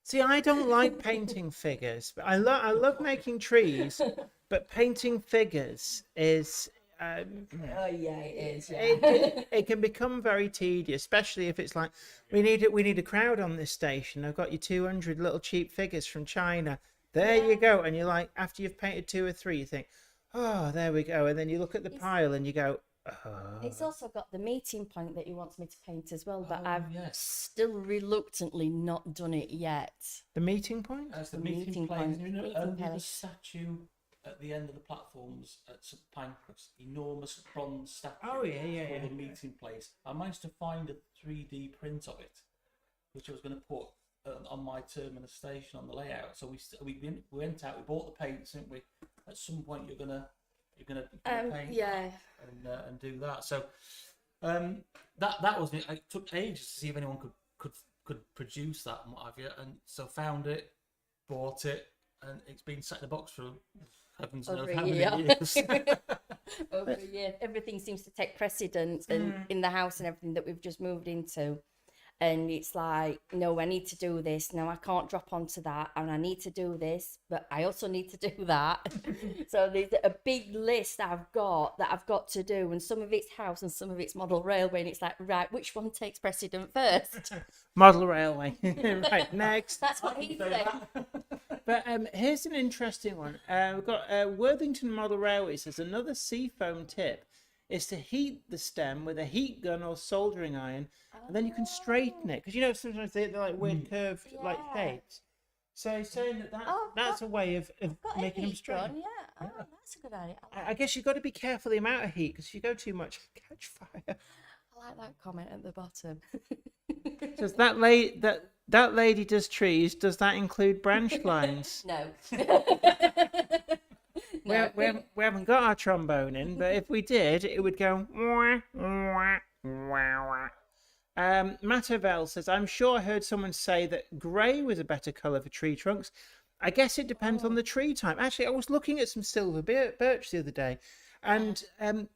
See, I don't like painting figures, but I love making trees, but painting figures is... Oh yeah, it is. Yeah. It can become very tedious, especially if it's like we need a crowd on this station. I've got your 200 little cheap figures from China. There you go, and you're like, after you've painted 2 or 3, you think, oh, there we go, and then you look at the pile and you go, oh. It's also got the meeting point that he wants me to paint as well, but I've still reluctantly not done it yet. The meeting point? That's the The meeting meeting place. point. You know, Meeting the place. statue at the end of the platforms at St Pancras, enormous bronze statue. Oh, yeah. For the meeting place. I managed to find a 3D print of it, which I was going to put on my terminus station on the layout. So we went out, we bought the paints, didn't we? At some point, you're gonna paint, and do that. So that was it. It took ages to see if anyone could produce that and what have you, and so found it, bought it, and it's been sat in a box for heavens knows Over how a many year. years. Over a year, everything seems to take precedence in the house and everything that we've just moved into. And it's like, no, I need to do this. No, I can't drop onto that. And I need to do this, but I also need to do that. So there's a big list I've got to do. And some of it's house and some of it's model railway. And it's like, right, which one takes precedent first? Model railway. Right, next. That's what he said. But here's an interesting one. We've got Worthington Model Railway says another seafoam tip is to heat the stem with a heat gun or soldering iron, and then you can straighten it. Because you know sometimes they're like weird curved like shapes. So he's saying that's a way of Got a making them heat straight. gun, yeah. Oh, that's a good idea. I guess you've got to be careful the amount of heat, because if you go too much, it'll catch fire. I like that comment at the bottom. Does that lady does trees? Does that include branch lines? No. We haven't got our trombone in, but if we did, it would go. Mattervell says, I'm sure I heard someone say that grey was a better colour for tree trunks. I guess it depends on the tree type. Actually, I was looking at some silver birch the other day, and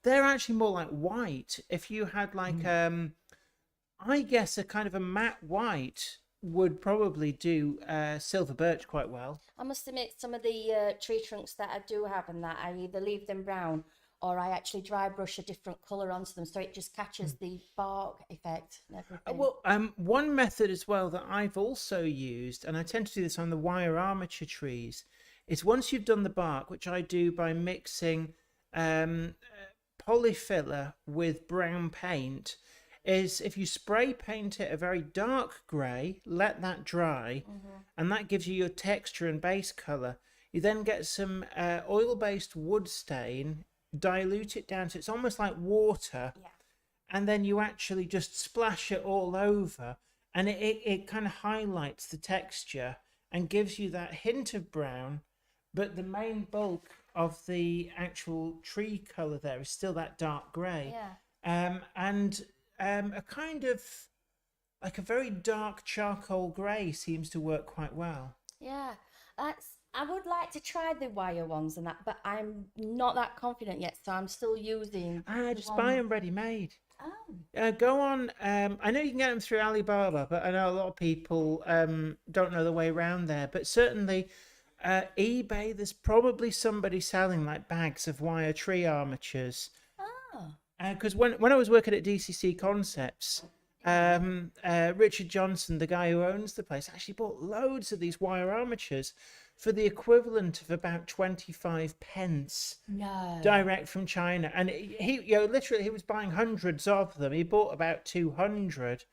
they're actually more like white. If you had like, I guess a kind of a matte white would probably do silver birch quite well. I must admit, some of the tree trunks that I do have and that, I either leave them brown or I actually dry brush a different colour onto them so it just catches the bark effect and everything. Well, one method as well that I've also used, and I tend to do this on the wire armature trees, is once you've done the bark, which I do by mixing polyfiller with brown paint, is if you spray paint it a very dark grey, let that dry, and that gives you your texture and base colour. You then get some oil-based wood stain, dilute it down to it's almost like water, and then you actually just splash it all over, and it kind of highlights the texture and gives you that hint of brown, but the main bulk of the actual tree colour there is still that dark grey. And a kind of like a very dark charcoal grey seems to work quite well. Yeah, I would like to try the wire ones and that, but I'm not that confident yet, so I'm still using. Just buy them ready made. Oh. Go on. I know you can get them through Alibaba, but I know a lot of people don't know the way around there. But certainly, eBay, there's probably somebody selling like bags of wire tree armatures. Oh. Because when I was working at DCC Concepts, Richard Johnson, the guy who owns the place, actually bought loads of these wire armatures for the equivalent of about 25 pence. No. Direct from China. And literally he was buying hundreds of them. He bought about 200,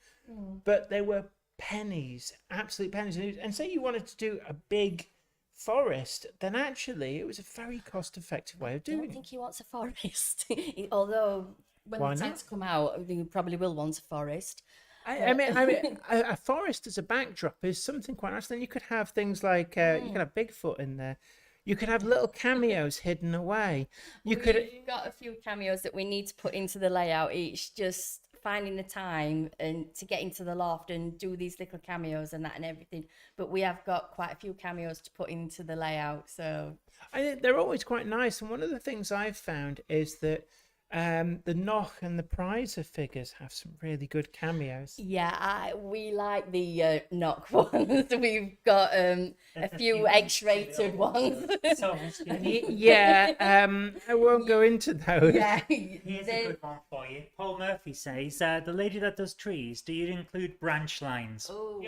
but they were pennies, absolute pennies. And say you wanted to do a big forest, then actually it was a very cost-effective way of I doing don't it. think he wants a forest. Although when Why the not? tents come out, you probably will want a forest. I mean, a forest as a backdrop is something quite nice. Then you could have things like you could have Bigfoot in there. You could have little cameos hidden away. We've got a few cameos that we need to put into the layout each. Just finding the time and to get into the loft and do these little cameos and that and everything. But we have got quite a few cameos to put into the layout. So they're always quite nice. And one of the things I've found is that the Noch and the Prizer figures have some really good cameos. yeah, we like the knock ones. We've got a few X-rated ones. I won't go into those. Yeah, Here's a good one for you. Paul Murphy says, the lady that does trees, do you include branch lines? Oh.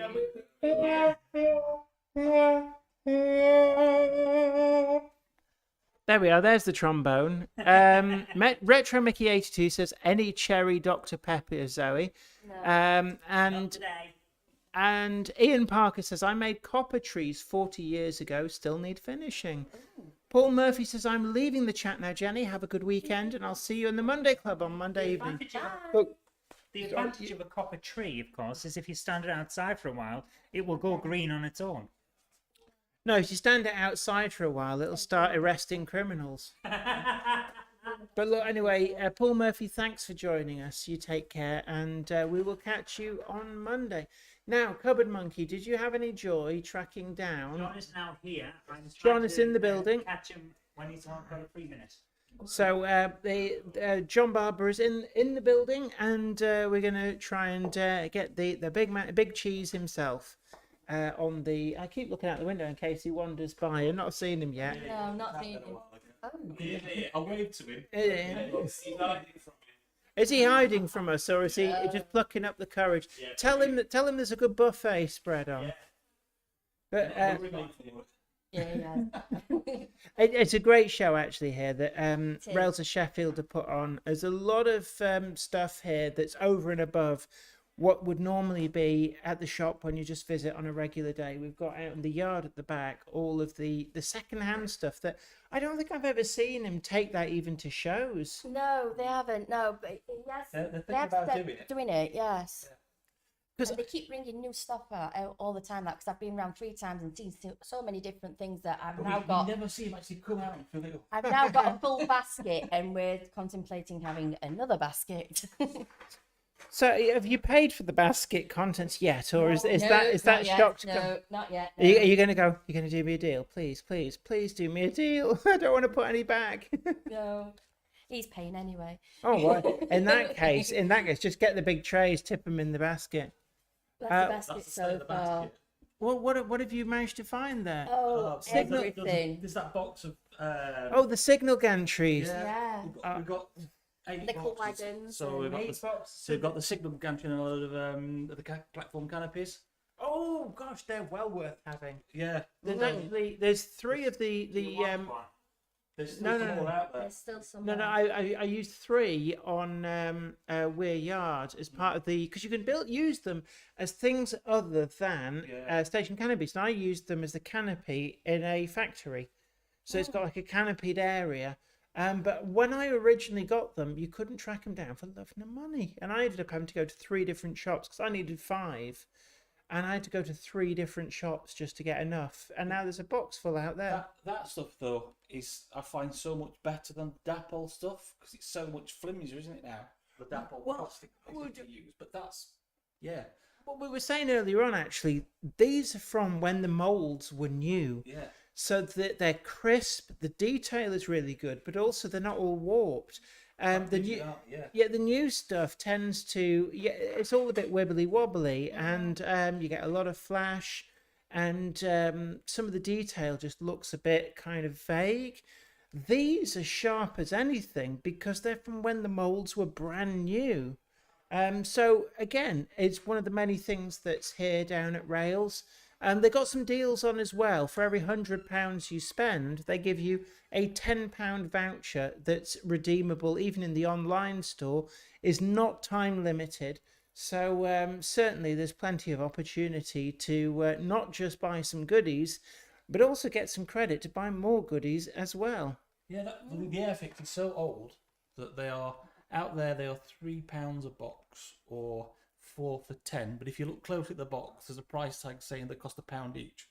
There we are. There's the trombone. Retro Mickey 82 says any cherry Dr Pepper, Zoe. No. And Ian Parker says I made copper trees 40 years ago. Still need finishing. Paul Murphy says I'm leaving the chat now. Jenny, have a good weekend, and I'll see you in the Monday Club on Monday evening. The advantage of a copper tree, of course, is if you stand it outside for a while, it will go green on its own. No, if you stand it outside for a while, it'll start arresting criminals. But look, anyway, Paul Murphy, thanks for joining us. You take care, and we will catch you on Monday. Now, Cupboard Monkey, did you have any joy tracking down? John is now here. John is in the building. Catch him when he's on for 3 minutes. So John Barber is in the building, and we're going to try and get the big cheese himself. On the, I keep looking out the window in case he wanders by. I've not seen him yet. No, not seen him. I waved to him. Is he hiding from us, or is he just plucking up the courage? Tell him there's a good buffet spread on. But it's a great show actually here that Rails of Sheffield have put on. There's a lot of stuff here that's over and above what would normally be at the shop when you just visit on a regular day. We've got out in the yard at the back all of the second-hand stuff that I don't think I've ever seen him take that even to shows. No, they haven't. No, but yes, they have doing it. Yes. Because And they keep bringing new stuff out all the time. Because I've been around 3 times and seen so many different things that I've now got. You never see him actually come out and fill it up. I've now got a full basket, and we're contemplating having another basket. So, have you paid for the basket contents yet, or is No, that not yet. shocked? No, not yet. Are you going to go? You're going to do me a deal, please do me a deal. I don't want to put any back. No, he's paying anyway. Oh, well, in that case, just get the big trays, tip them in the basket. That's the basket That's the state of so the far. basket. What have you managed to find there? Oh, Signal- everything. There's that box of Oh, the signal gantries. Yeah. We've got 8 They're called boxes. Wagons. So we've got Eight the, boxes. so we've got the signal gantry and a load of the platform canopies. Oh gosh, they're well worth having. Yeah. There's 3 of the There's No, still no, more no. out there. There's still some. No, I used 3 on Weir Yard as part of the, because you can use them as things other than station canopies. And I used them as the canopy in a factory, so it's got like a canopied area. But when I originally got them, you couldn't track them down for love nor money, and I ended up having to go to 3 different shops because I needed 5. And I had to go to 3 different shops just to get enough. And now there's a box full out there. That stuff though is I find so much better than Dapple stuff because it's so much flimsier, isn't it now? The Dapple plastic to use, but that's What we were saying earlier on, actually, these are from when the molds were new. Yeah. So that they're crisp, the detail is really good, but also they're not all warped. The new stuff tends to, it's all a bit wibbly wobbly, and you get a lot of flash, and some of the detail just looks a bit kind of vague. These are sharp as anything because they're from when the molds were brand new. So again, it's one of the many things that's here down at Rails. They got some deals on as well. For every £100 you spend, they give you a £10 voucher that's redeemable even in the online store, is not time limited. So certainly there's plenty of opportunity to not just buy some goodies, but also get some credit to buy more goodies as well. Yeah, the Airfix is so old that they are out there. They are £3 a box or 4 for 10. But if you look close at the box, there's a price tag saying they cost £1 each.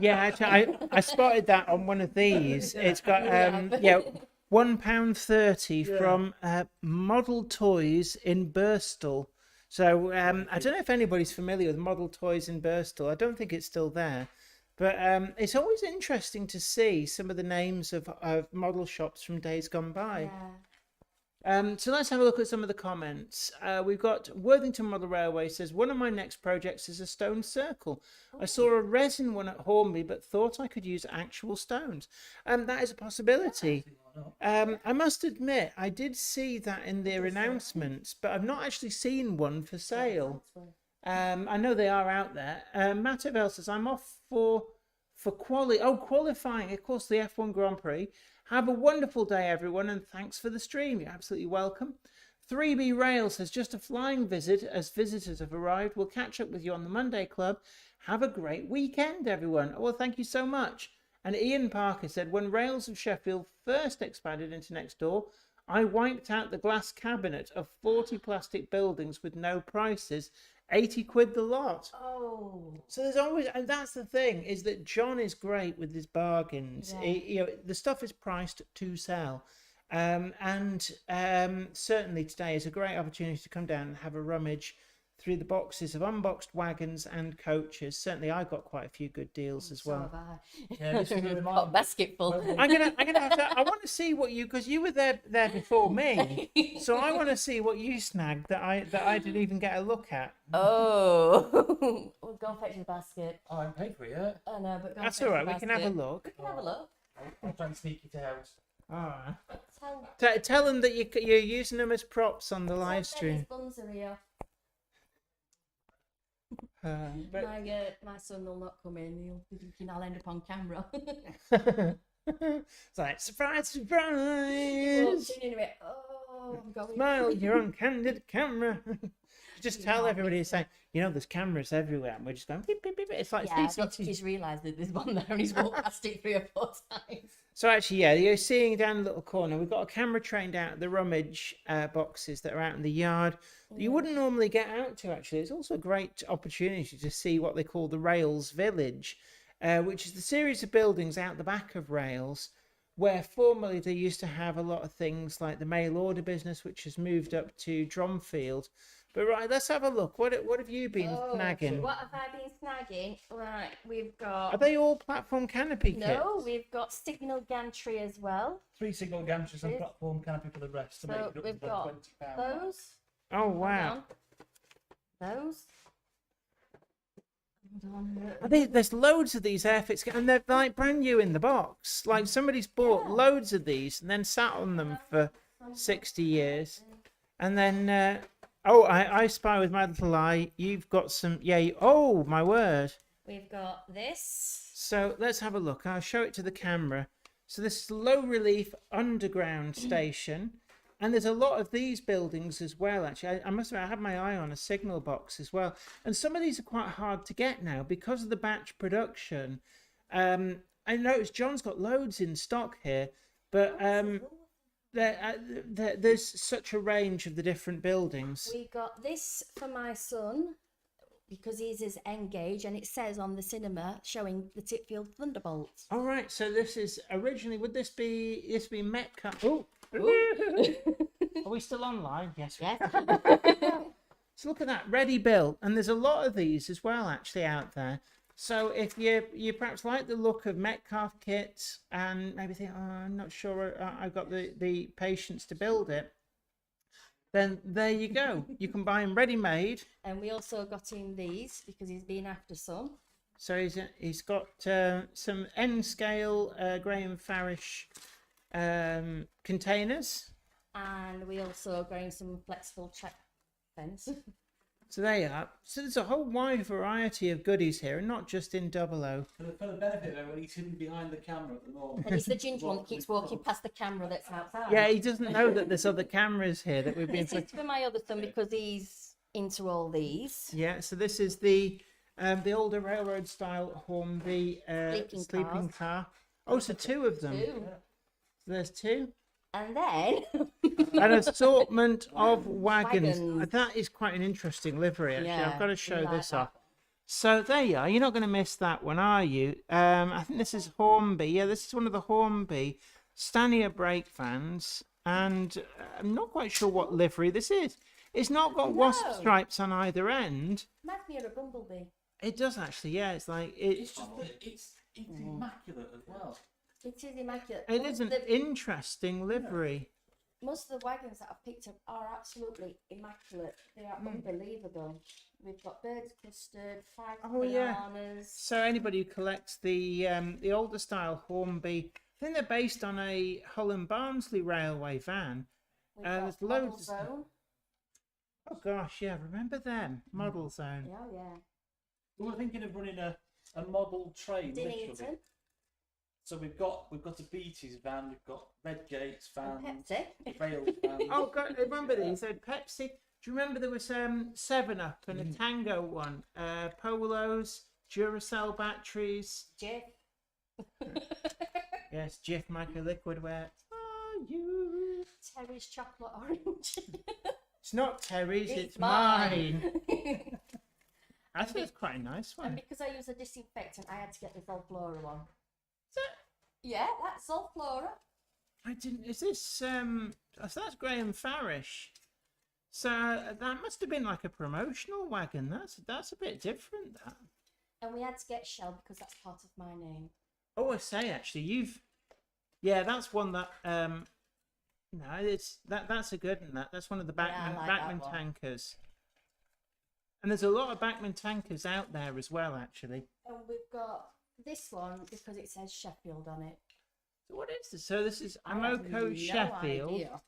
Yeah, actually, I spotted that on one of these. It's got £1.30 from Model Toys in Birstall. So I don't know if anybody's familiar with Model Toys in Birstall. I don't think it's still there. But it's always interesting to see some of the names of model shops from days gone by. So let's have a look at some of the comments. We've got Worthington Model Railway says, one of my next projects is a stone circle. I saw a resin one at Hornby, but thought I could use actual stones. That is a possibility. I must admit, I did see that in their announcements, but I've not actually seen one for sale. I know they are out there. Matt Evell says, I'm off for qualifying, of course, the F1 Grand Prix. Have a wonderful day, everyone, and thanks for the stream. You're absolutely welcome. 3B Rail says, just a flying visit as visitors have arrived. We'll catch up with you on the Monday Club. Have a great weekend, everyone. Well, thank you so much. And Ian Parker said, when Rails of Sheffield first expanded into next door, I wiped out the glass cabinet of 40 plastic buildings with no prices, 80 quid the lot. Oh. So there's always, and that's the thing, is that John is great with his bargains. Yeah. The stuff is priced to sell. Certainly today is a great opportunity to come down and have a rummage through the boxes of unboxed wagons and coaches. Certainly I got quite a few good deals as well. Yeah, this is Got a basket full. I'm gonna have to. I want to see what you, because you were there before me, so I want to see what you snagged that I didn't even get a look at. Oh. We'll go and fetch the basket. I haven't paid for it yet. I know, but go That's and all fetch right. the We can have a basket. look. We can have a look. I'll try and sneak it out. All right. Tell Tell them that you're using them as props on the live stream. These buns are here. But My son will not come in. He'll be thinking I'll end up on camera. it's like surprise, Walks surprise. in and he went, oh, I'm going. Smile, you're on candid camera. Just tell everybody, saying, there's cameras everywhere, and we're just going beep, beep, beep. It's like Yeah, I've got to CCTV. just realise that there's one there and he's walked past it 3 or 4 times. So actually, yeah, you're seeing down the little corner, we've got a camera trained out at the rummage boxes that are out in the yard that you wouldn't normally get out to, actually. It's also a great opportunity to see what they call the Rails Village, which is the series of buildings out the back of Rails, where formerly they used to have a lot of things like the mail order business, which has moved up to Drumfield. But right, let's have a look. What have you been snagging? What have I been snagging? Right, we've got... Are they all platform canopy kits? No, we've got signal gantry as well. 3 signal gantries and platform canopy for the rest to make it up we've to got £20. those. Oh, wow. Those. There's loads of these Airfix, and they're like brand new in the box. Like somebody's bought loads of these and then sat on them for 60 years. And then, I spy with my little eye. You've got some, oh my word. We've got this. So let's have a look. I'll show it to the camera. So this is low relief underground station. And there's a lot of these buildings as well, actually. I must have had my eye on a signal box as well. And some of these are quite hard to get now because of the batch production. I noticed John's got loads in stock here, but there's such a range of the different buildings. We got this for my son because he's his N-gauge, and it says on the cinema showing the Titfield Thunderbolts. All right, so this is originally, would this be Metcalf? Oh, are we still online? Yes. Yes. So look at that, ready built, and there's a lot of these as well actually out there. So if you perhaps like the look of Metcalf kits and maybe think, oh, I'm not sure I've got the patience to build it, then there you go. You can buy them ready-made. And we also got him these because he's been after some. So he's got some N-scale Graham Farish containers. And we also got him some flexible check fence. So there you are. So there's a whole wide variety of goodies here, and not just in 00. For the benefit of everyone, he's hidden behind the camera at the moment. And he's the ginger one that keeps walking past the camera that's outside. Yeah, he doesn't know that there's other cameras here that we've been... This is for my other son because he's into all these. Yeah, so this is the older railroad style Hornby sleeping car. Oh, so two of them. Two. So there's two. And then... An assortment of wagons. Wagons. That is quite an interesting livery, actually. Yeah, I've got to show we like this that. off. So there you are. You're not going to miss that one, are you? I think this is Hornby. Yeah, this is one of the Hornby Stanier brake vans. And I'm not quite sure what livery this is. It's not got wasp No. stripes on either end. Reminds me of a bumblebee. It does actually, yeah. It's like It's just that it's immaculate as well. It is immaculate. it is an interesting livery. Most of the wagons that I've picked up are absolutely immaculate. They are unbelievable. We've got birds custard, 5 bananas. So anybody who collects the older style Hornby, I think they're based on a Hull and Barnsley railway van. We've There's got Model loads. Zone. Oh gosh, yeah, remember them? Model Zone. Yeah, yeah. We were thinking of running a model train, literally. Dinnington So we've got a Beatties van, we've got Red Gates and vans, Pepsi. Rails vans. Oh god, remember these? So Pepsi. Do you remember there was 7-Up and a Tango one? Polos, Duracell batteries. Jif. Yes, Jif micro liquid wear. Are you? Terry's chocolate orange. It's not Terry's, it's mine. mine. I think it's quite a nice And one. because I use a disinfectant, I had to get the Zolflora one. Yeah, that's Zolflora. I didn't. Is this so that's Graham-Farish. So that must have been like a promotional wagon. That's a bit different. That. And we had to get Shell because that's part of my name. Oh, I say actually, that's one that no, that's a good one. That's one of the Yeah, I Backman like that Backman one. tankers. And there's a lot of Backman tankers out there as well, actually. And we've got this one because it says Sheffield on it. So what is this? So this is I have Amoco no Sheffield. idea.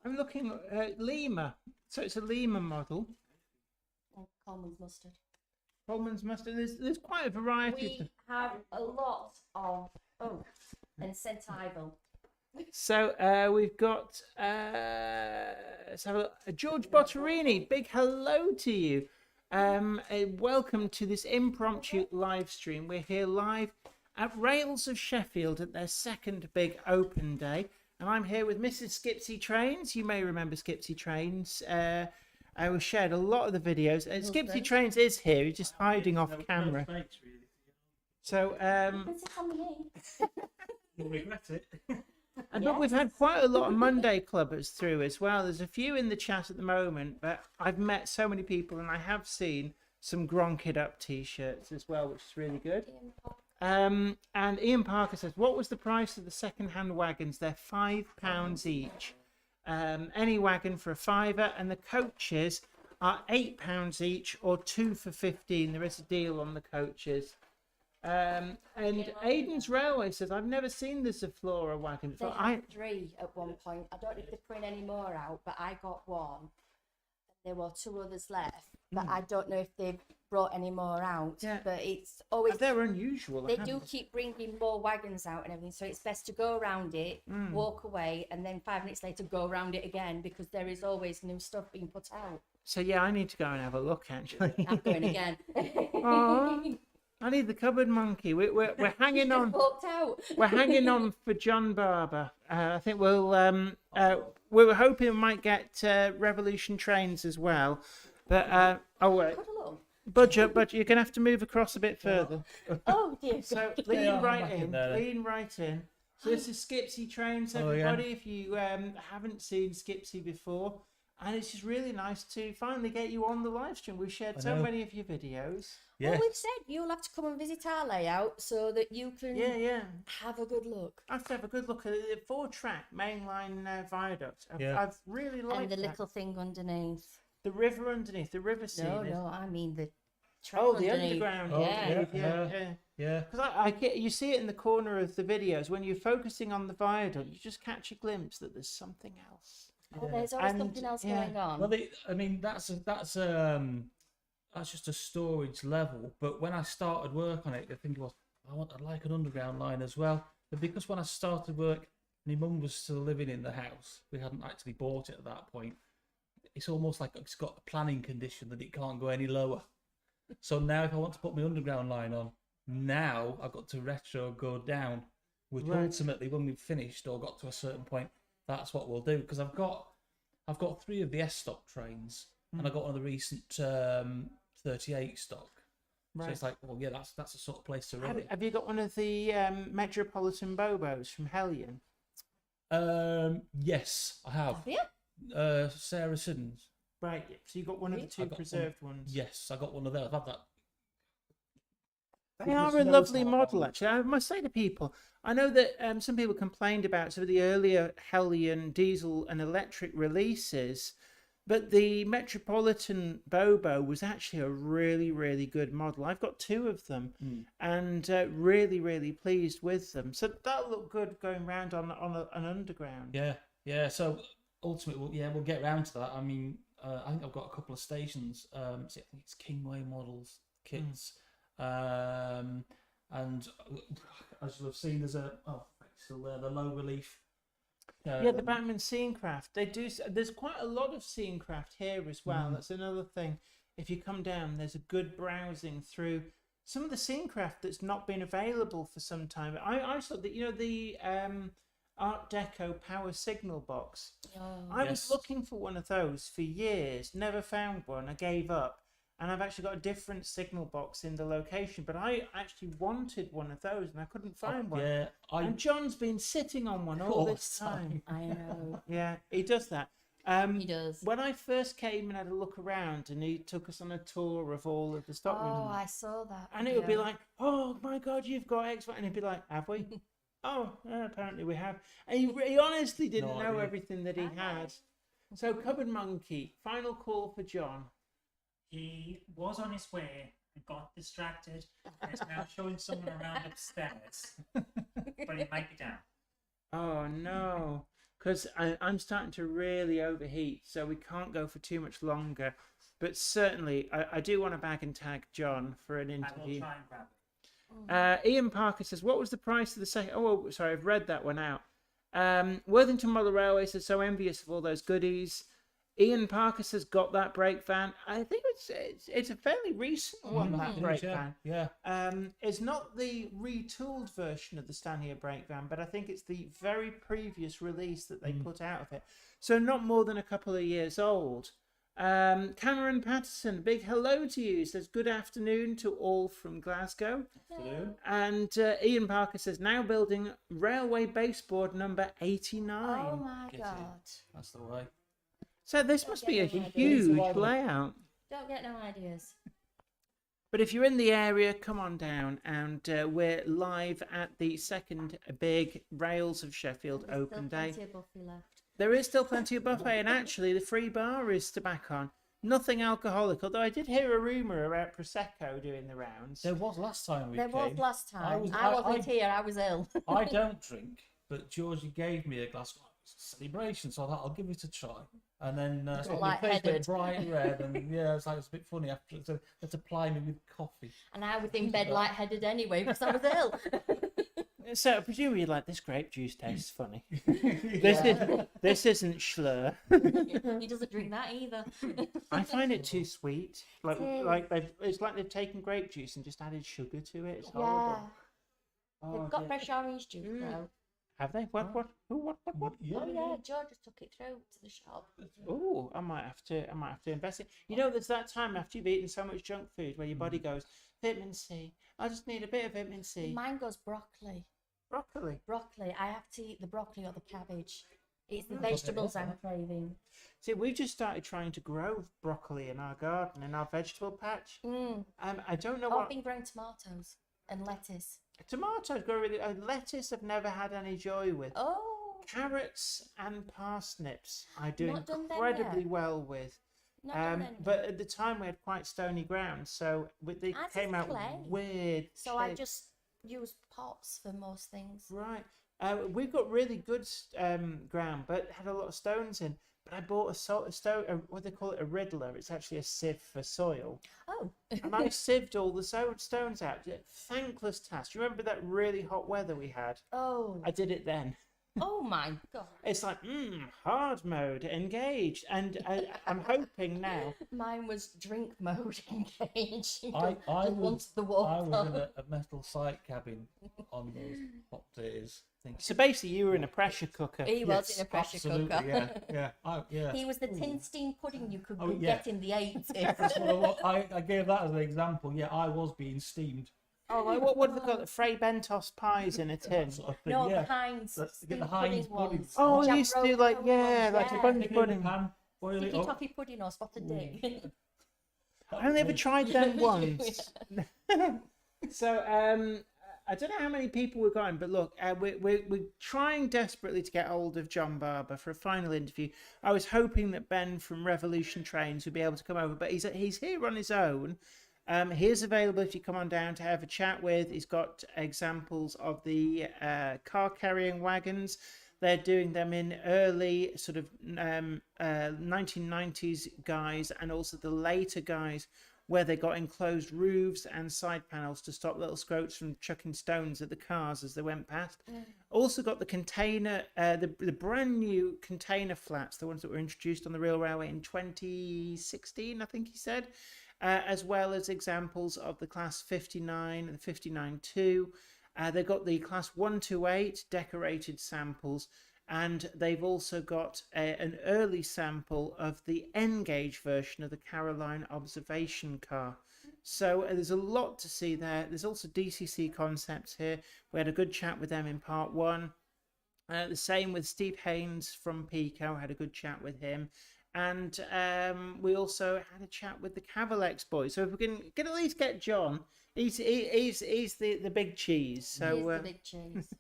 I'm looking at Lima. So it's a Lima model. And Coleman's mustard. Coleman's mustard. There's quite a variety. of We have a lot of and St. Ivel. So we've got let's have a look. George Botterini, big hello to you. Welcome to this impromptu live stream. We're here live at Rails of Sheffield at their second big open day, and I'm here with Mrs. Skipsy Trains. You may remember Skipsy Trains. We shared a lot of the videos. Skipsy Trains is here. He's just hiding off camera. No face, really. So It's on me. You'll regret it. But we've had quite a lot of Monday clubbers through as well. There's a few in the chat at the moment, but I've met so many people, and I have seen some Gronked Up t-shirts as well, which is really good. And Ian Parker says, what was the price of the second-hand wagons? They're £5 each. Any wagon for a £5, and the coaches are £8 each, or 2 for 15. There is a deal on the coaches. And Aiden's Railway says, I've never seen the Zaflora wagon They before. had 3 at one point. I don't know if they're putting any more out, but I got 1. There were 2 others left, but I don't know if they've brought any more out. Yeah. But it's always They're unusual. they do keep bringing more wagons out and everything, so it's best to go around it, walk away, and then 5 minutes later go around it again, because there is always new stuff being put out. So yeah, I need to go and have a look actually. I'm going again. Aw, I need the cupboard monkey. We're hanging on. Walked out. We're hanging on for John Barber. I think we'll. We were hoping we might get Revolution trains as well, but oh wait, Good luck. budget. You're gonna have to move across a bit further. Oh dear. So Yeah, lean I'm right back in in. there. Lean right in. So this is Skipsy Trains, Oh, yeah. everybody. If you haven't seen Skipsy before, and it's just really nice to finally get you on the live stream. We've shared I so know. many of your videos. Yeah. Well, we've said you'll have to come and visit our layout so that you can Yeah. have a good look. I have to have a good look at the 4-track mainline viaduct. Yeah. I've really liked And the that. little thing underneath. The river underneath, the river scene. No, I mean the track Oh, the underneath. underground. Oh, Yeah. yeah. Yeah. Because I get, you see it in the corner of the videos when you're focusing on the viaduct, you just catch a glimpse that there's something else. Oh, there's always And, something else yeah. going on. Well, I mean, that's just a storage level. But when I started work on it, I think it was I'd like an underground line as well. But because when I started work, my mum was still living in the house. We hadn't actually bought it at that point. It's almost like it's got a planning condition that it can't go any lower. So now, if I want to put my underground line on, now I've got to retro go down. Which Right. ultimately, when we've finished or got to a certain point, that's what we'll do. Because I've got 3 of the S stock trains, and I got one of the recent 38 stock. Right. So it's like, well, yeah, that's the sort of place to run it. Have you got one of the Metropolitan Bobos from Hellion? Yes, I have. Yeah. Sarah Siddons. Right. So you got one of the Really? 2 I got preserved ones. Yes, I got one of those. I've had that. They are a lovely model, actually. I must say to people, I know that some people complained about some of the earlier Hellion diesel and electric releases, but the Metropolitan Bobo was actually a really, really good model. I've got 2 of them, and really, really pleased with them. So that'll look good going round on an underground. Yeah. So ultimately, we'll get round to that. I mean, I think I've got a couple of stations. I think it's Kingway models kits. And as you'll have seen, there's still there, the low relief. Yeah, the Batman Scenecraft. They do. There's quite a lot of Scenecraft here as well. That's another thing. If you come down, there's a good browsing through some of the Scenecraft that's not been available for some time. I saw that, the Art Deco power signal box. Oh. I was Yes. looking for one of those for years, never found one. I gave up. And I've actually got a different signal box in the location, but I actually wanted one of those and I couldn't find one. Yeah, And John's been sitting on one all this time. I know. Yeah, he does that. He does. When I first came and had a look around, and he took us on a tour of all of the stock Oh, rooms, I saw that. and it would be video. like, "Oh my God, you've got X," and he'd be like, "Have we?" "Oh, yeah, apparently we have." And he honestly didn't No know idea. everything that he had. So, Cupboard Monkey, final call for John. He was on his way and got distracted and is now showing someone around upstairs. But he might be down. Oh no, because I'm starting to really overheat, so we can't go for too much longer. But certainly, I do want to bag and tag John for an I will interview. try and grab it. Ian Parker says, "What was the price of the second?" Oh, sorry, I've read that one out. Worthington Model Railway says, "So envious of all those goodies." Ian Parker says, "Got that brake van?" I think it's a fairly recent one. That brake van. Yeah. It's not the retooled version of the Stanier brake van, but I think it's the very previous release that they put out of it. So not more than a couple of years old. Cameron Patterson, big hello to you. Says good afternoon to all from Glasgow. And Ian Parker says now building railway baseboard number 89. Oh my Get it. God. That's the way. So this must be a get it. huge layout. Don't get no ideas. But if you're in the area, come on down, and we're live at the second big Rails of Sheffield open day. Still plenty of Buffy left. There is still plenty of buffet, and actually the free bar is to back on. Nothing alcoholic. Although I did hear a rumor about prosecco doing the rounds. There was last time we There came. was last time. was- I wasn't here. I was ill. I don't drink, but Georgie gave me a glass of celebration, so I thought I'll give it a try. And then my face went light-headed. bright red, and yeah, it's like it's a bit funny after. So they had to ply me with coffee. And I was in bed lightheaded anyway because I was ill. So presumably, like, this grape juice tastes funny. This isn't Schlur. He doesn't drink that either. I find it too sweet. It's like they've taken grape juice and just added sugar to it. It's Yeah. horrible. Oh, They've got dear. fresh orange juice though. Have they? What? Who? What? Oh yeah, George just took it through to the shop. Oh, I might have to invest it. You know, there's that time after you've eaten so much junk food where your body goes, vitamin C. I just need a bit of vitamin C. Mine goes broccoli. Broccoli. Broccoli. I have to eat the broccoli or the cabbage. It's the vegetables I'm craving. See, we just started trying to grow broccoli in our garden, in our vegetable patch. I don't know I've what been growing tomatoes and lettuce. tomatoes grow really. Lettuce, I've never had any joy with. Oh, Carrots and parsnips, I do Not done them incredibly yet. well with. not done any. But at the time we had quite stony ground, so they Ours is came out clay. weird. So I shaped. just use pots for most things. Right. We've got really good ground, but it had a lot of stones in. But I bought a stone, what they call it, a riddler. It's actually a sieve for soil. Oh, And I sieved all the stones out. Thankless task. You remember that really hot weather we had? oh, I did it then. oh my God! It's like, hard mode, engaged. And I'm hoping now. Mine was drink mode engaged. I Just was wanted the I water. was in a metal site cabin on those hot days. So basically, you were in a pressure cooker. He was in a pressure Absolutely, cooker. yeah. He was the tin steam pudding you could Oh, yeah. get in the 80s. That's what I gave that as an example. Yeah, I was being steamed. Oh, like, what have they got? Fray Bentos pies in a tin. Sort of thing, No, yeah. the Heinz. Get the steam Heinz pudding ones. puddings. Oh, Jam they used to do roast like, ones, like a yeah. bunny Stick it in the pudding. pan, boil it Sticky up. toffee pudding or spotted dick. I only ever tried them once. So, I don't know how many people we've got in, but look, we're trying desperately to get hold of John Barber for a final interview. I was hoping that Ben from Revolution Trains would be able to come over, but he's here on his own. He is available if you come on down to have a chat with. He's got examples of the car carrying wagons. They're doing them in early sort of 1990s guys and also the later guys where they got enclosed roofs and side panels to stop little scroats from chucking stones at the cars as they went past. Also got the container, the brand new container flats, the ones that were introduced on the Rail Railway in 2016, I think he said, as well as examples of the Class 59 and 59-2. They've got the Class 128 decorated samples, and they've also got an early sample of the N-gauge version of the Caroline observation car. So there's a lot to see there. There's also DCC concepts here. We had a good chat with them in part one. The same with Steve Haynes from Pico. Had a good chat with him. And we also had a chat with the Cavalex boys. So if we can at least get John, he's the big cheese. So He's the big cheese.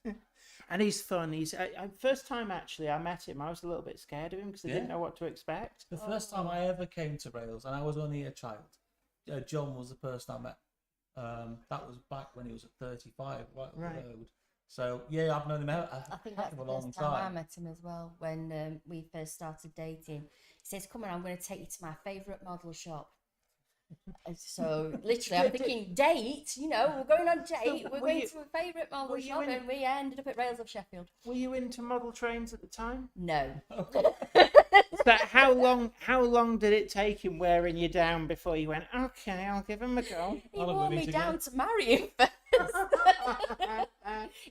and he's fun. He's first time actually I met him. I was a little bit scared of him because I didn't know what to expect. The first time I ever came to Rails, and I was only a child, John was the person I met. That was back when he was at 35, right. Road. So yeah, I've known him I think that's a the long first time I time. met him as well, when we first started dating. He says, come on, I'm going to take you to my favourite model shop. And so literally, I'm thinking, date, we're going on date, we're going to a favourite model shop, and we ended up at Rails of Sheffield. Were you into model trains at the time? No. So how long did it take him wearing you down before you went, okay, I'll give him a go? He wore me down to marry him first.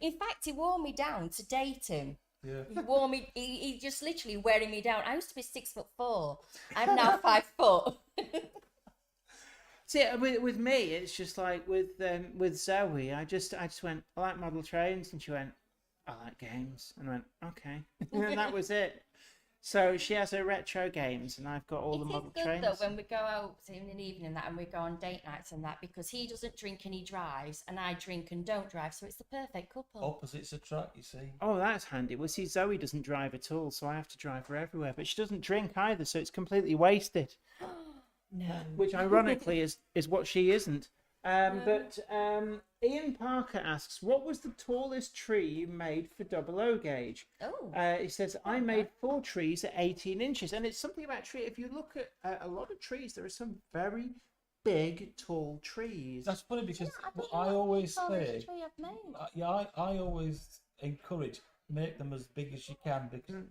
In fact, he wore me down to date him. Yeah. He wore me. He just literally wearing me down. I used to be 6'4". I'm now 5 foot. See, with me, it's just like with Zoe. I just went, I like model trains, and she went, I like games, and I went, okay, and that was it. So she has her retro games, and I've got all the model It is trains. good though when we go out in an evening and that, and we go on date nights and that, because he doesn't drink and he drives, and I drink and don't drive, so it's the perfect couple. Opposites attract, you see. Oh, that's handy. Well, see, Zoe doesn't drive at all, so I have to drive her everywhere. But she doesn't drink either, so it's completely wasted. No. which ironically is what she isn't. But Ian Parker asks, what was the tallest tree you made for 00 gauge? Oh. He says, I made 4 trees at 18 inches. And it's something about tree. If you look at a lot of trees, there are some very big, tall trees. That's funny because I don't I know always what say, tree I've made. I always encourage make them as big as you can because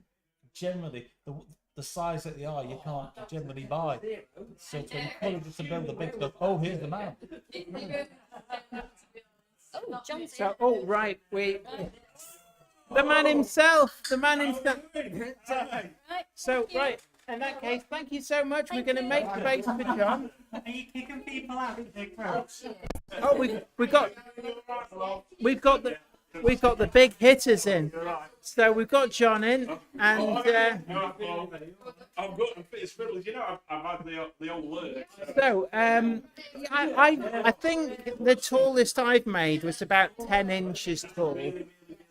generally the size that they are you can't generally buy. So to encourage us to build the big stuff. Oh, here's the man. Oh, John's So, oh, right, the man himself, Right. So, Thank you. right, in that case, thank you so much. We're going to make space for John. Are you kicking people out of their crowds? Oh, we've got the big hitters in. So we've got John in, and I'm good. I'm fit as fiddle. You know, I've had the old lurk. so I think the tallest I've made was about 10 inches tall.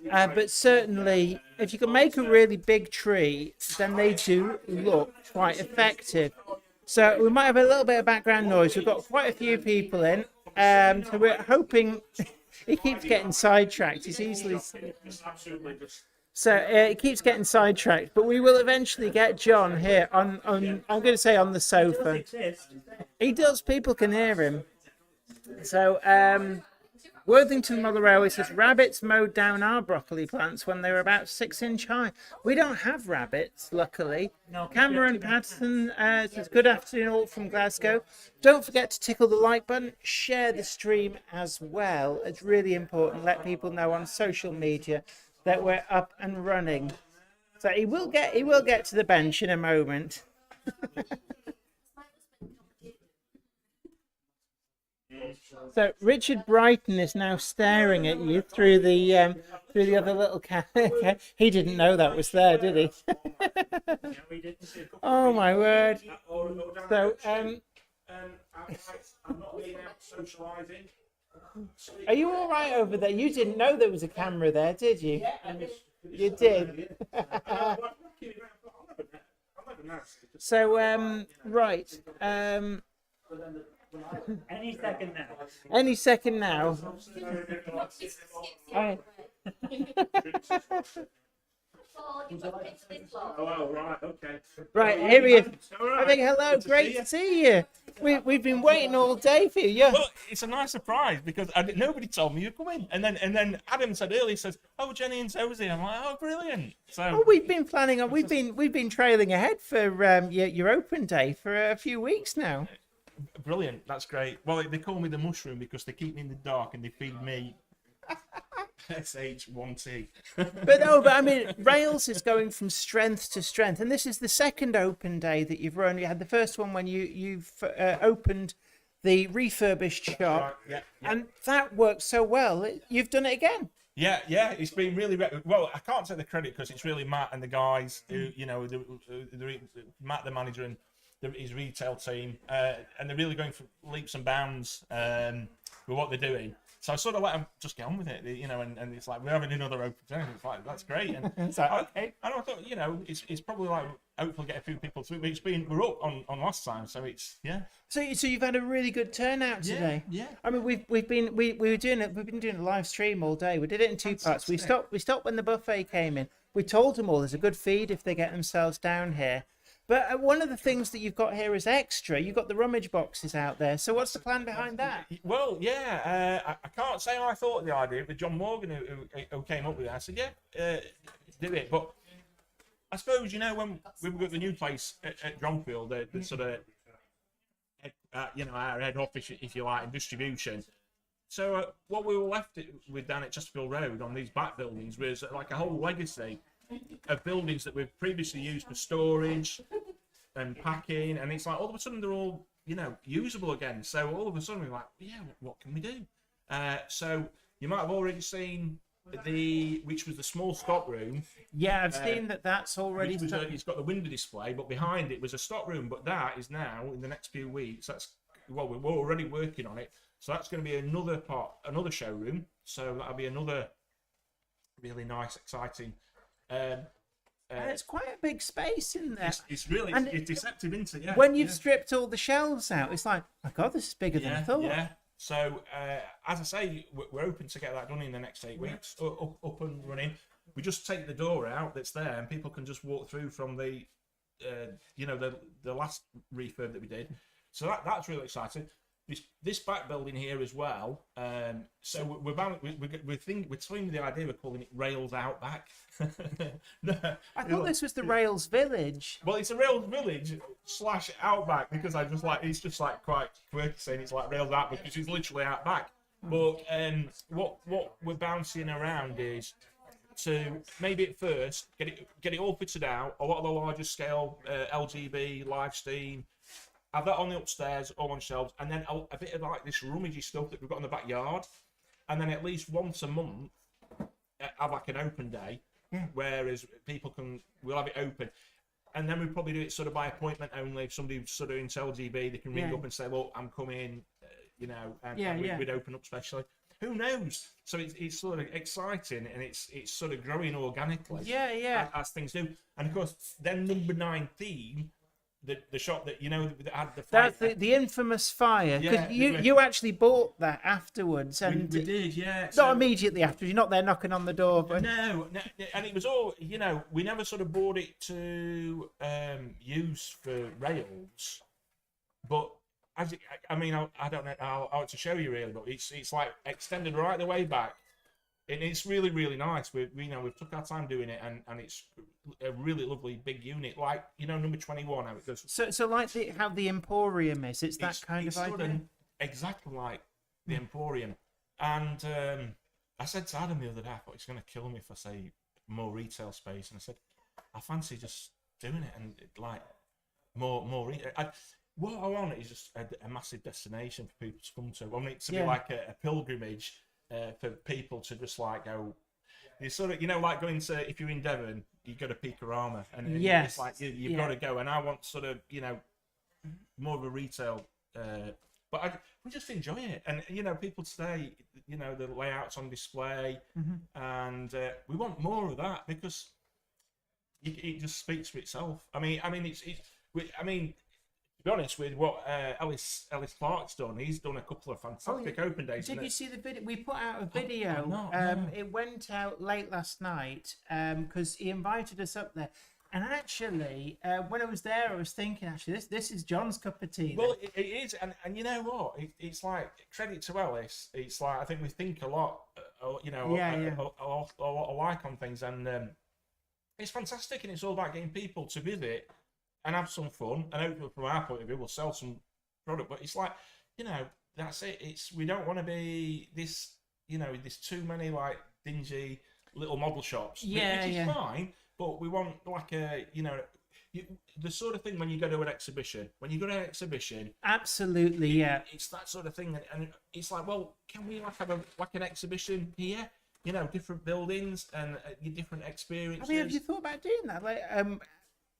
But certainly, if you can make a really big tree, then they do look quite effective. So we might have a little bit of background noise. We've got quite a few people in. So we're hoping he keeps getting sidetracked. He's easily It's absolutely just. so he keeps getting sidetracked. But we will eventually get John here on I'm going to say on the sofa. He does. People can hear him. So Worthington Model Railway says rabbits mowed down our broccoli plants when they were about 6 inch high. We don't have rabbits, luckily. No, Cameron Patterson says good afternoon all from Glasgow. Don't forget to tickle the like button. Share the stream as well. It's really important. Let people know on social media that we're up and running. So he will get to the bench in a moment. So Richard Brighton is now staring at you through the other little camera. He didn't know that was there, did he? Oh my word! So I'm not being out socialising. are you all right over there? You didn't know there was a camera there, did you? You did. So right. Any second now. Any second now. Right. Oh, right, okay. Right, here he is. All right. I think hello, great to see you. We've been waiting all day for you. Yeah. Well, it's a nice surprise because nobody told me you'd come in, and then Adam said earlier, says, "Oh, Jenny and Sosie." I'm like, "Oh, brilliant!" So Oh, we've been planning on. We've been trailing ahead for your open day for a few weeks now. brilliant. That's great. Well, they call me the mushroom because they keep me in the dark and they feed me SH1T. But I mean, Rails is going from strength to strength, and this is the second open day that you've run. You had the first one when you've opened the refurbished shop, Yeah. and that worked so well. You've done it again. Yeah, it's been really well. I can't take the credit because it's really Matt and the guys who, Matt, the manager, and his retail team, and they're really going for leaps and bounds with what they're doing. So I sort of let them just get on with it, and it's like we're having another open day. It's like that's great, and It's like, okay. I thought, it's probably like hopefully get a few people through. But we're up on last time, so it's So you've had a really good turnout today. Yeah. I mean, we've been doing a live stream all day. We did it in two parts. We stopped when the buffet came in. We told them all there's a good feed if they get themselves down here. But one of the things that you've got here is extra. You've got the rummage boxes out there. So what's the plan behind that? Well, I can't say I thought of the idea, but John Morgan who came up with it, I said, do it. But I suppose, when we got the new place at Dronfield, the sort of, our head office, if you like, in distribution. So what we were left with down at Chesterfield Road on these back buildings was like a whole legacy of buildings that we've previously used for storage and packing, and it's like all of a sudden they're all usable again. So all of a sudden we're like, what can we do? So you might have already seen which was the small stock room. Yeah, I've seen that's already. It's got the window display, but behind it was a stock room. But that is now in the next few weeks. We're already working on it. So that's going to be another showroom. So that'll be another really nice, exciting And it's quite a big space in there. It's really And it's deceptive, isn't it? Yeah. When you've yeah. stripped all the shelves out, it's like, my God, this is bigger than I thought. Yeah. So, as I say, we're hoping to get that done in the next 8 weeks, up and running. We just take the door out that's there, and people can just walk through from the, the last refurb that we did. So that's really exciting. This back building here as well. So we're toying with the idea of calling it Rails Outback. No, I thought this was the Rails Village. well, it's a Rails Village / Outback because it's just like quite quirky saying it's like Rails Outback because it's literally Outback. But what we're bouncing around is to maybe at first get it all fitted out. A lot of the larger scale LGB, live steam. Have that on the upstairs, all on shelves, and then a bit of like this rummagey stuff that we've got in the backyard, and then at least once a month have like an open day, whereas we'll have it open, and then we probably do it sort of by appointment only. If somebody's sort of into LGB, they can ring up and say, "Look, I'm coming," and we'd open up specially. Who knows? So it's sort of exciting, and it's sort of growing organically. As things do, and of course, then number 19. The shop that that had the fire. That's the infamous fire. Because you actually bought that afterwards, and we did, yeah. Not immediately after. You're not there knocking on the door, but no, and it was all we never sort of bought it to use for Rails, but I don't know how to show you really, but it's like extended right the way back. And it's really, really nice. We've took our time doing it, and it's a really lovely big unit, like number 21. How it goes. So like how the Emporium is. It's that kind of idea. Exactly like the Emporium. And I said to Adam the other day, I thought he's going to kill me if I say more retail space, and I said I fancy just doing it and like more retail. What I want is just a massive destination for people to come to. I want it to be like a pilgrimage. For people to just like go, you sort of like going to, if you're in Devon, you go to Peakorama, and it's like you've got to go. And I want sort of more of a retail, but we just enjoy it, and people say the layouts on display, and we want more of that because it just speaks for itself. I mean, to be honest with what Ellis Clark's done, he's done a couple of fantastic open days. Did you see the video? We put out a video. No. It went out late last night because he invited us up there. And actually, when I was there, I was thinking, actually, this is John's cup of tea. Well, it is, and you know what? It's like credit to Ellis. It's like I think we think a lot, a lot alike on things, and it's fantastic, and it's all about getting people to visit and have some fun, and hopefully from our point of view we'll sell some product. But it's like that's it. We don't want to be this there's too many like dingy little model shops, which is fine, but we want like the sort of thing when you go to an exhibition. Absolutely, it's that sort of thing, and it's like, well, can we like have an exhibition here? Different buildings and different experiences. I mean, have you thought about doing that? Like,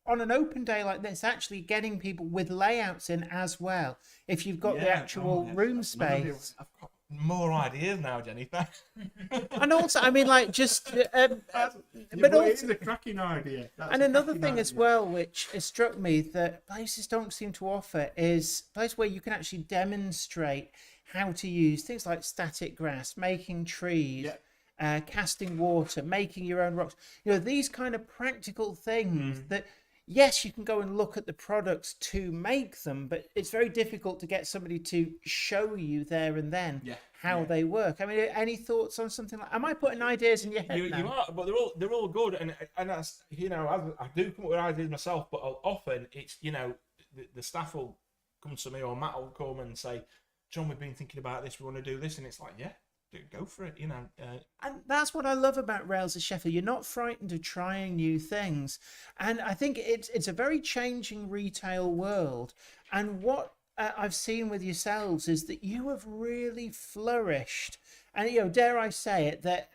on an open day like this, actually getting people with layouts in as well. If you've got the actual room space. I've got more ideas now, Jennifer. And also, I mean, like, just... but also, it's a cracking idea. And another thing as well, which has struck me that places don't seem to offer, is a place where you can actually demonstrate how to use things like static grass, making trees... casting water, making your own rocks. These kind of practical things that... Yes, you can go and look at the products to make them, but it's very difficult to get somebody to show you there and then how they work. I mean, any thoughts on something like? Am I putting ideas in your head now? You are, but they're all good, and that's I do come up with ideas myself, but often it's the staff will come to me or Matt will come and say, John, we've been thinking about this, we want to do this, and it's like go for it, And that's what I love about Rails of Sheffield. You're not frightened of trying new things, and I think it's a very changing retail world. And what I've seen with yourselves is that you have really flourished, and dare I say it, that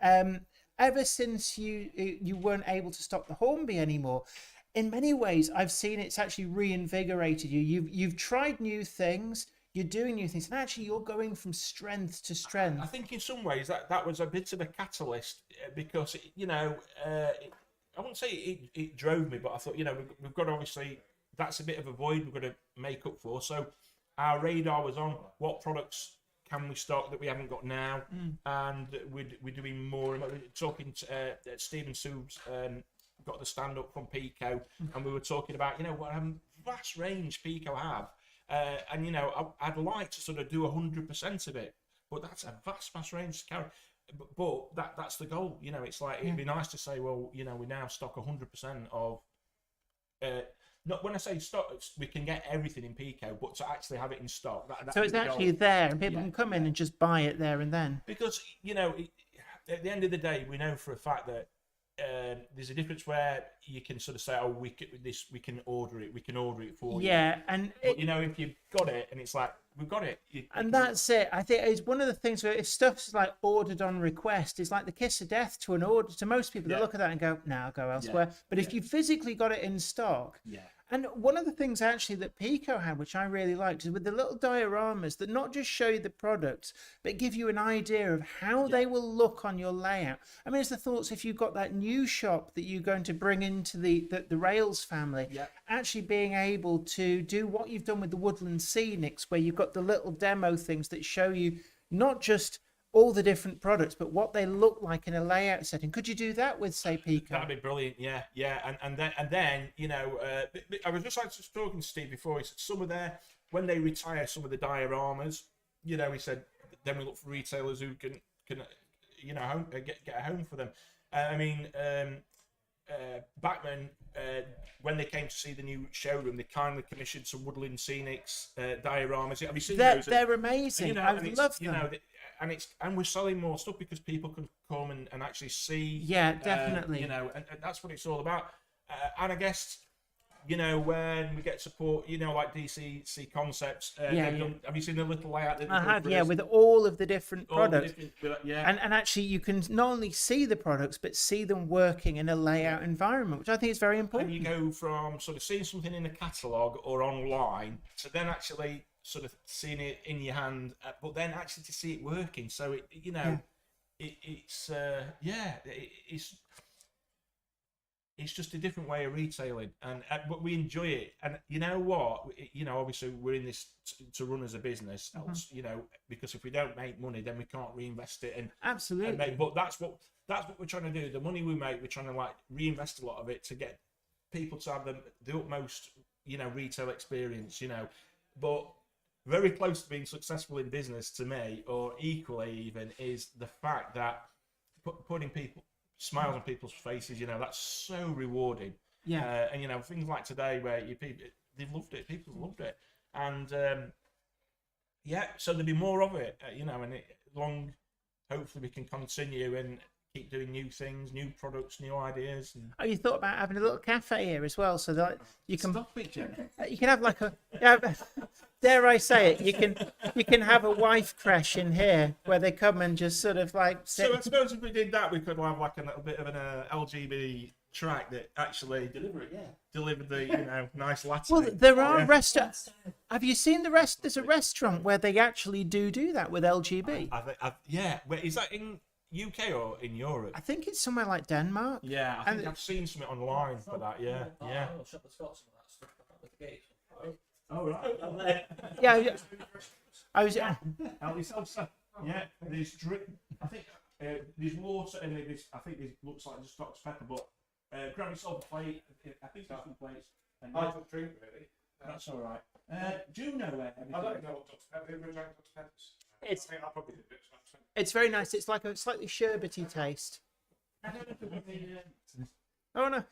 ever since you weren't able to stock the Hornby anymore, in many ways I've seen it's actually reinvigorated you. You've tried new things. You're doing new things, and actually you're going from strength to strength. I think in some ways that was a bit of a catalyst because I wouldn't say it drove me, but I thought, we've got to obviously, that's a bit of a void we've got to make up for. So our radar was on what products can we stock that we haven't got now, and we're doing more. We're talking to Stephen Soub's got the stand up from Pico, and we were talking about what vast range Pico have, and I'd like to sort of do 100% of it, but that's a vast range to carry. But that's the goal. It's like it'd be nice to say, well, we now stock 100% of. Not when I say stock, we can get everything in Pico, but to actually have it in stock. So it's actually there, and people can come in and just buy it there and then. Because at the end of the day, we know for a fact that there's a difference where you can sort of say, oh, we can order it for you. Yeah, and but if you've got it and it's like we've got it, that's it. I think it's one of the things where if stuff's like ordered on request, it's like the kiss of death to an order. To most people, they look at that and go, "No, I'll go elsewhere." But if you physically got it in stock, and one of the things actually that Pico had, which I really liked, is with the little dioramas that not just show you the products, but give you an idea of how they will look on your layout. I mean, it's the thoughts if you've got that new shop that you're going to bring into the Rails family, actually being able to do what you've done with the Woodland Scenics, where you've got the little demo things that show you not just all the different products, but what they look like in a layout setting. Could you do that with, say, Pico? That'd be brilliant, yeah. And then I was just talking to Steve before. He said when they retire some of the dioramas, he said then we look for retailers who can get a home for them. Backman, when they came to see the new showroom, they kindly commissioned some Woodland Scenics dioramas. Have you seen those? They're amazing. I love them. And we're selling more stuff because people can come and actually see. Yeah, definitely. And that's what it's all about. And I guess, when we get support, like DCC Concepts. Have you seen the little layout? That I have, with all of the different products. And actually, you can not only see the products, but see them working in a layout environment, which I think is very important. And you go from sort of seeing something in a catalogue or online to then actually sort of seeing it in your hand, but then actually to see it working. So it's just a different way of retailing, and but we enjoy it. And you know what? Obviously we're in this to run as a business. Else, because if we don't make money, then we can't reinvest it. And absolutely. But that's what we're trying to do. The money we make, we're trying to reinvest a lot of it to get people to have the utmost retail experience. But very close to being successful in business to me, or equally even, is the fact that putting smiles on people's faces, that's so rewarding. And things like today where they've loved it, people loved it, and so there'll be more of it, and hopefully we can continue and keep doing new things, new products, new ideas. Oh, you thought about having a little cafe here as well, so that you can Stop it, Jenny. You can have like dare I say it, you can have a wife crash in here where they come and just sort of like sit. So I suppose if we did that, we could have like a little bit of an LGBT track that actually delivered the nice Latin. Well, there are restaurants. Have you seen the rest? There's a restaurant where they actually do that with LGB. Wait, is that in UK or in Europe? I think it's somewhere like Denmark. Yeah, I think I've seen something online for that. Yeah. I'll shut the spots on that stuff at the gate. Oh right. Yeah. I was. Help yourself, sir. Yeah. There's drink. I think there's water and there's. I think it looks like just Dr Pepper, but grab yourself a plate. I think there's some plates. And I don't drink really. That's all right. Do you know where? I don't know what Dr Pepper. Dr Pepper's. I think I probably did it. It's very nice. It's like a slightly sherbety taste. Oh no.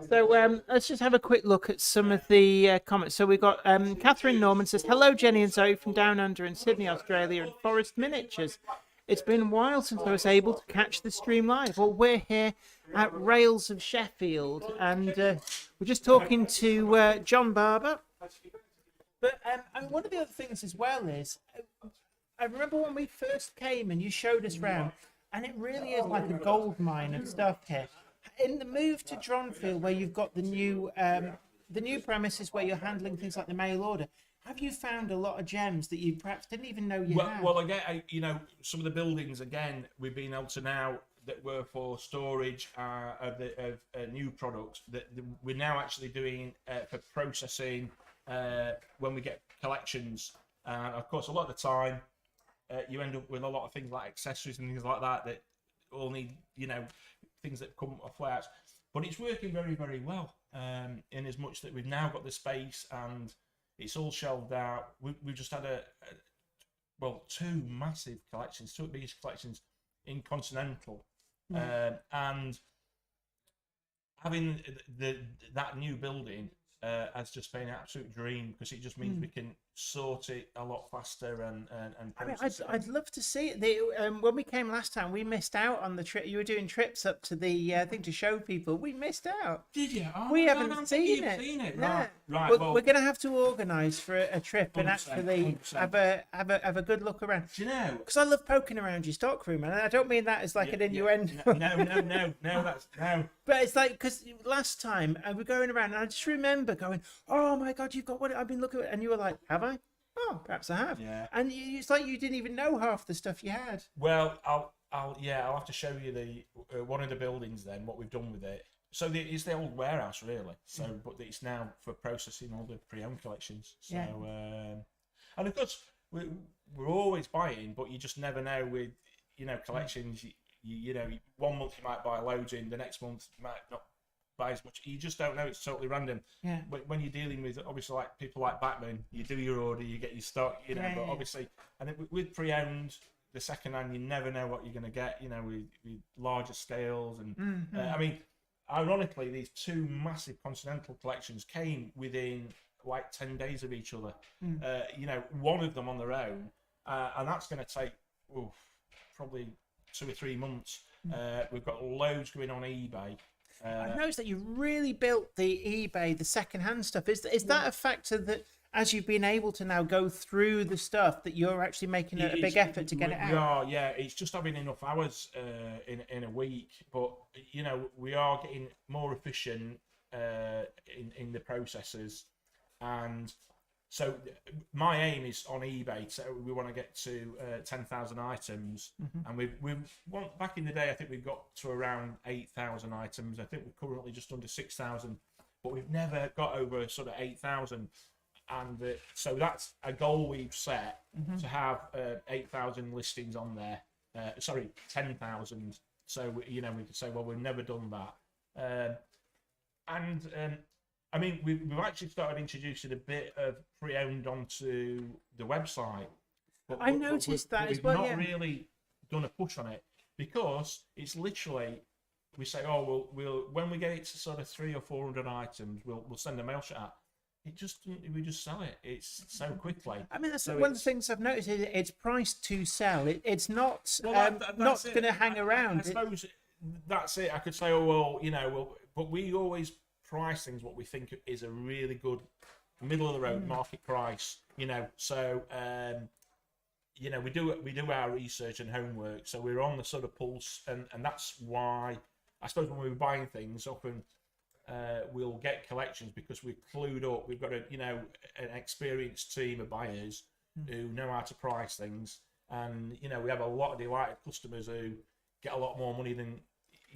So let's just have a quick look at some of the comments. So we've got Catherine Norman says, hello Jenny and Zoe from down under in Sydney, Australia, and Forest Miniatures. It's been a while since I was able to catch the stream live. Well, we're here at Rails of Sheffield, and we're just talking to John Barber. But one of the other things as well is, I remember when we first came and you showed us round, and it really is like a gold mine of stuff here. In the move to Dronfield, where you've got the new premises where you're handling things like the mail order, have you found a lot of gems that you perhaps didn't even know you had? Well, again, some of the buildings, again, we've been able to now, that were for storage of new products that we're now actually doing for processing when we get collections. And of course, a lot of the time, you end up with a lot of things like accessories and things like that that all need, things that come off layouts. But it's working very, very well. In as much that we've now got the space and it's all shelved out. We've just had two massive collections, two biggest collections in Continental, and having that new building has just been an absolute dream, because it just means we can sort it a lot faster and process I'd love to see it. When we came last time, we missed out on the trip. You were doing trips up to the thing to show people. We missed out. Did you? Oh, We I haven't don't think seen you've it. seen it. No. Right. We're going to have to organise for a trip and 100%, actually 100%. have a good look around. Do you know? Because I love poking around your stock room, and I don't mean that as like an innuendo. No. That's no. But it's like, because last time we're going around, and I just remember going, "Oh my God, you've got what I've been looking at," and you were like, "Have I? Oh, perhaps I have." Yeah. And it's like you didn't even know half the stuff you had. Well, I'll have to show you the one of the buildings then, what we've done with it. So it's the old warehouse really. So, but it's now for processing all the pre-owned collections. So, Yeah. and of course we're always buying, but you just never know with collections. You know, 1 month you might buy loads in, the next month you might not buy as much. You just don't know. It's totally random. Yeah. When you're dealing with obviously like people like Batman, you do your order, you get your stock, but obviously, and with pre-owned, the second-hand, you never know what you're going to get. With larger scales, and I mean, ironically, these two massive Continental collections came within like 10 days of each other. One of them on their own, and that's going to take probably 2 or 3 months. We've got loads going on eBay. I've noticed that you really built the eBay, the second-hand stuff. Is that a factor that, as you've been able to now go through the stuff, that you're actually making a big effort to get it out? Yeah. It's just having enough hours in a week, but we are getting more efficient in the processes, and so my aim is on eBay. So we want to get to 10,000 items, and we've back in the day I think we've got to around 8,000 items. I think we're currently just under 6,000, but we've never got over sort of 8,000. And so that's a goal we've set, to have 8,000 listings on there. 10,000. So we could say, well, we've never done that. I mean, we've actually started introducing a bit of pre-owned onto the website. I noticed that as well. We've not really done a push on it, because it's literally, we say, we'll when we get it to sort of 300 or 400 items, we'll send a mail shot out. We just sell it. It's so quickly. I mean, that's So one of the things I've noticed. Is it's priced to sell. It's not not going to hang around. I suppose that's it. I could say, but we always price things what we think is a really good middle of the road market price. So we do our research and homework. So we're on the sort of pulse, and that's why I suppose when we were buying things, often we'll get collections because we're clued up. We've got an experienced team of buyers who know how to price things, and we have a lot of delighted customers who get a lot more money than